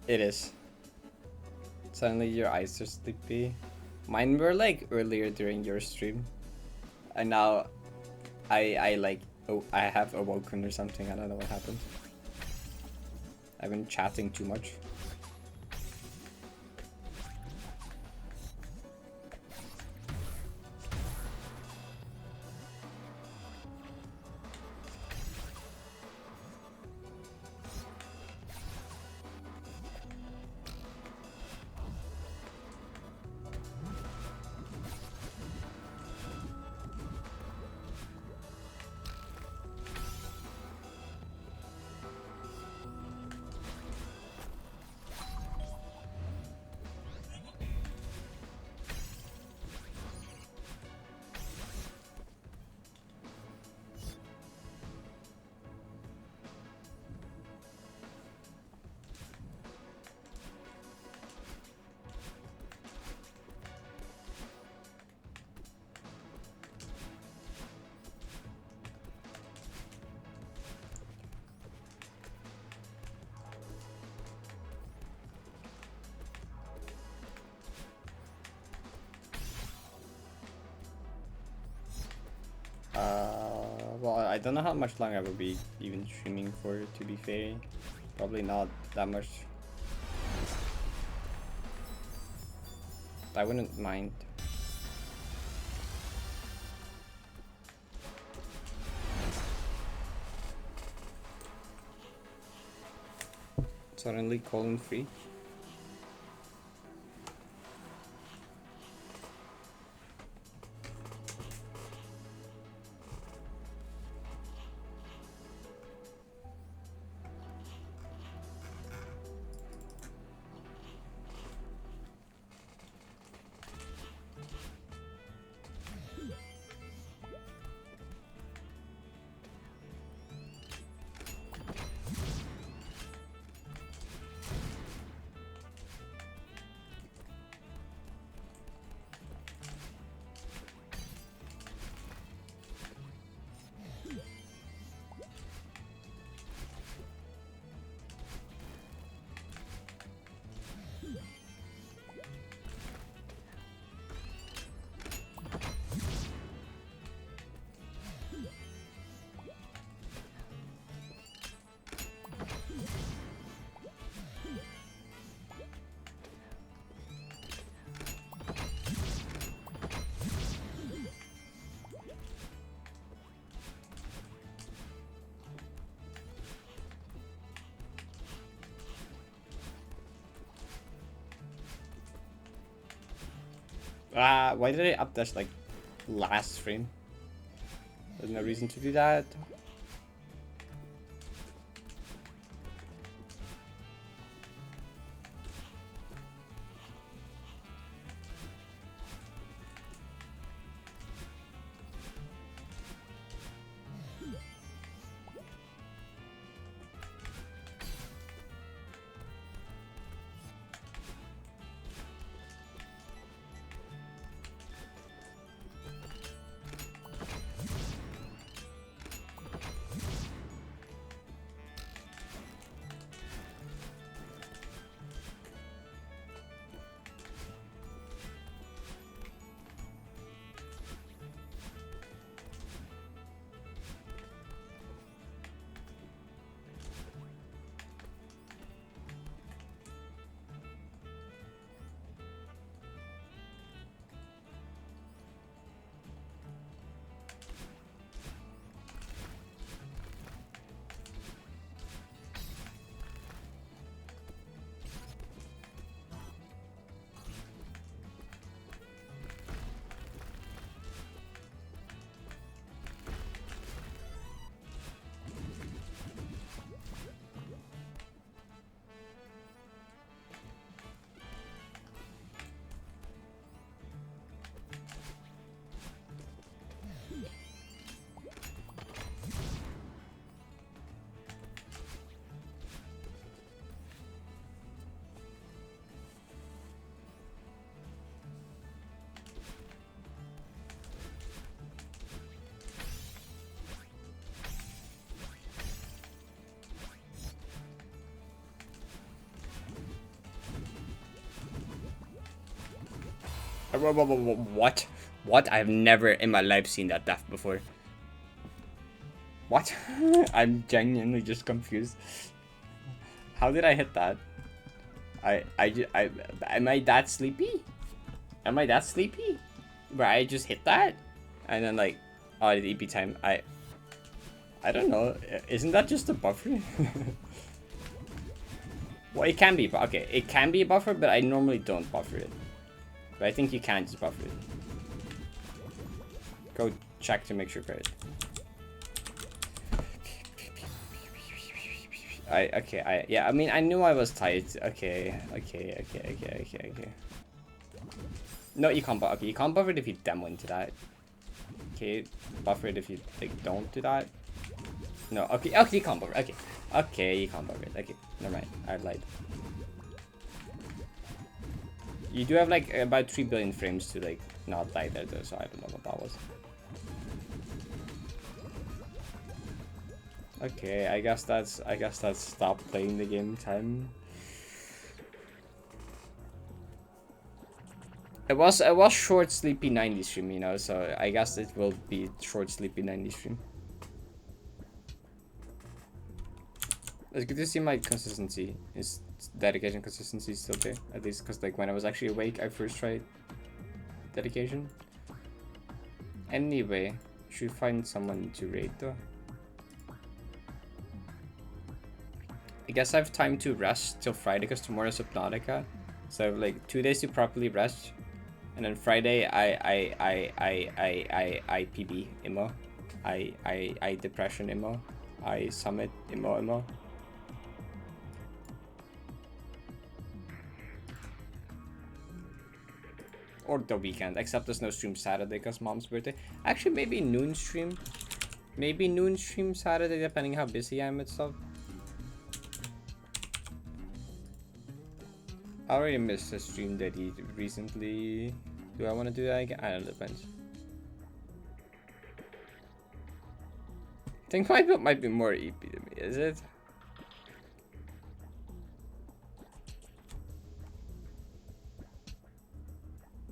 It is. Suddenly your eyes are sleepy. Mine were like earlier during your stream. And now I like, oh, I have awoken or something. I don't know what happened. I've been chatting too much. Well, I don't know how much longer I will be even streaming for, to be fair. Probably not that much. I wouldn't mind. Suddenly colon free. Why did I up dash like last stream? There's no reason to do that. What? What? I've never in my life seen that death before. What? I'm genuinely just confused. How did I hit that? Am I that sleepy? Am I that sleepy? Where I just hit that? And then like, oh, the EP time. I don't know. Isn't that just a buffer? Well, it can be. Okay, it can be a buffer, but I normally don't buffer it. But I think you can just buffer it. Go check to make sure, Parrot. Yeah, I mean, I knew I was tight. Okay. No, you can't buffer. Okay, you can't buffer it if you demo into that. Okay, buffer it if you like don't do that. No, okay, you can't buffer. Okay, you can't buffer it. Okay, never mind. I lied. You do have like about 3 billion frames to like not lie there though, so I don't know what that was. Okay, I guess that's stop playing the game time. It was short sleepy 90 stream, you know, so I guess it will be short sleepy 90 stream. It's good to see my consistency is dedication consistency is still there, at least because like when I was actually awake I first tried dedication. Anyway, should find someone to raid though. I guess I have time to rest till Friday because tomorrow is Subnautica, so I have like 2 days to properly rest, and then Friday I PB immo, I depression immo, I summit immo. Or the weekend, except there's no stream Saturday because mom's birthday. Actually, maybe noon stream. Maybe noon stream Saturday, depending how busy I am and stuff. I already missed a stream that he recently. Do I want to do that again? I don't know, depends. I think my build might be more EP to me, is it?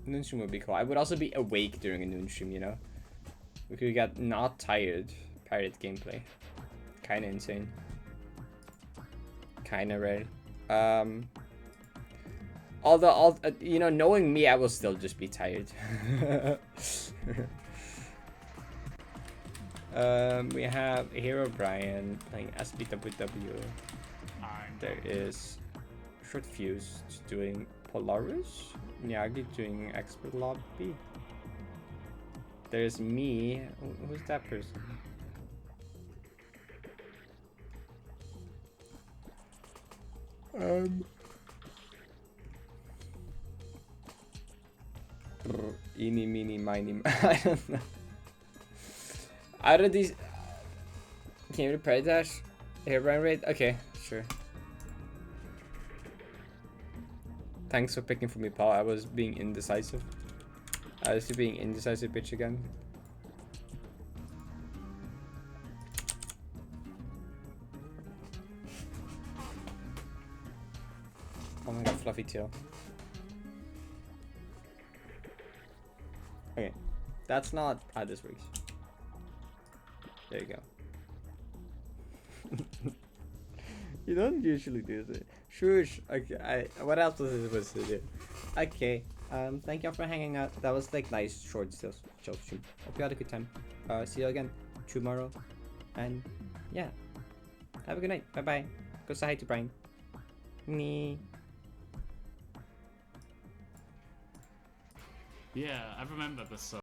Noon stream would be cool. I would also be awake during a noon stream, you know? We could get not tired Parrot gameplay. Kinda insane. Kinda rare. Although, you know, knowing me, I will still just be tired. We have Hero Brian playing SBWW. There is Short Fuse doing Polaris? Miyagi doing expert lobby. There's me. Who's that person? Eeny, meeny, miny. I don't know. Out of these. Can you repair dash? Airborne rate? Okay, sure. Thanks for picking for me, Paul. I was being indecisive. I was being indecisive bitch again. Oh my god, fluffy tail. Okay, that's not how this works. There you go. You don't usually do this. Shush. Okay, what else was I supposed to do? Okay, thank y'all for hanging out. That was like nice, short, still stream. Hope you had a good time. See you again tomorrow. And yeah, have a good night. Bye bye. Go say hi to Brian. Me. Yeah, I remember this song.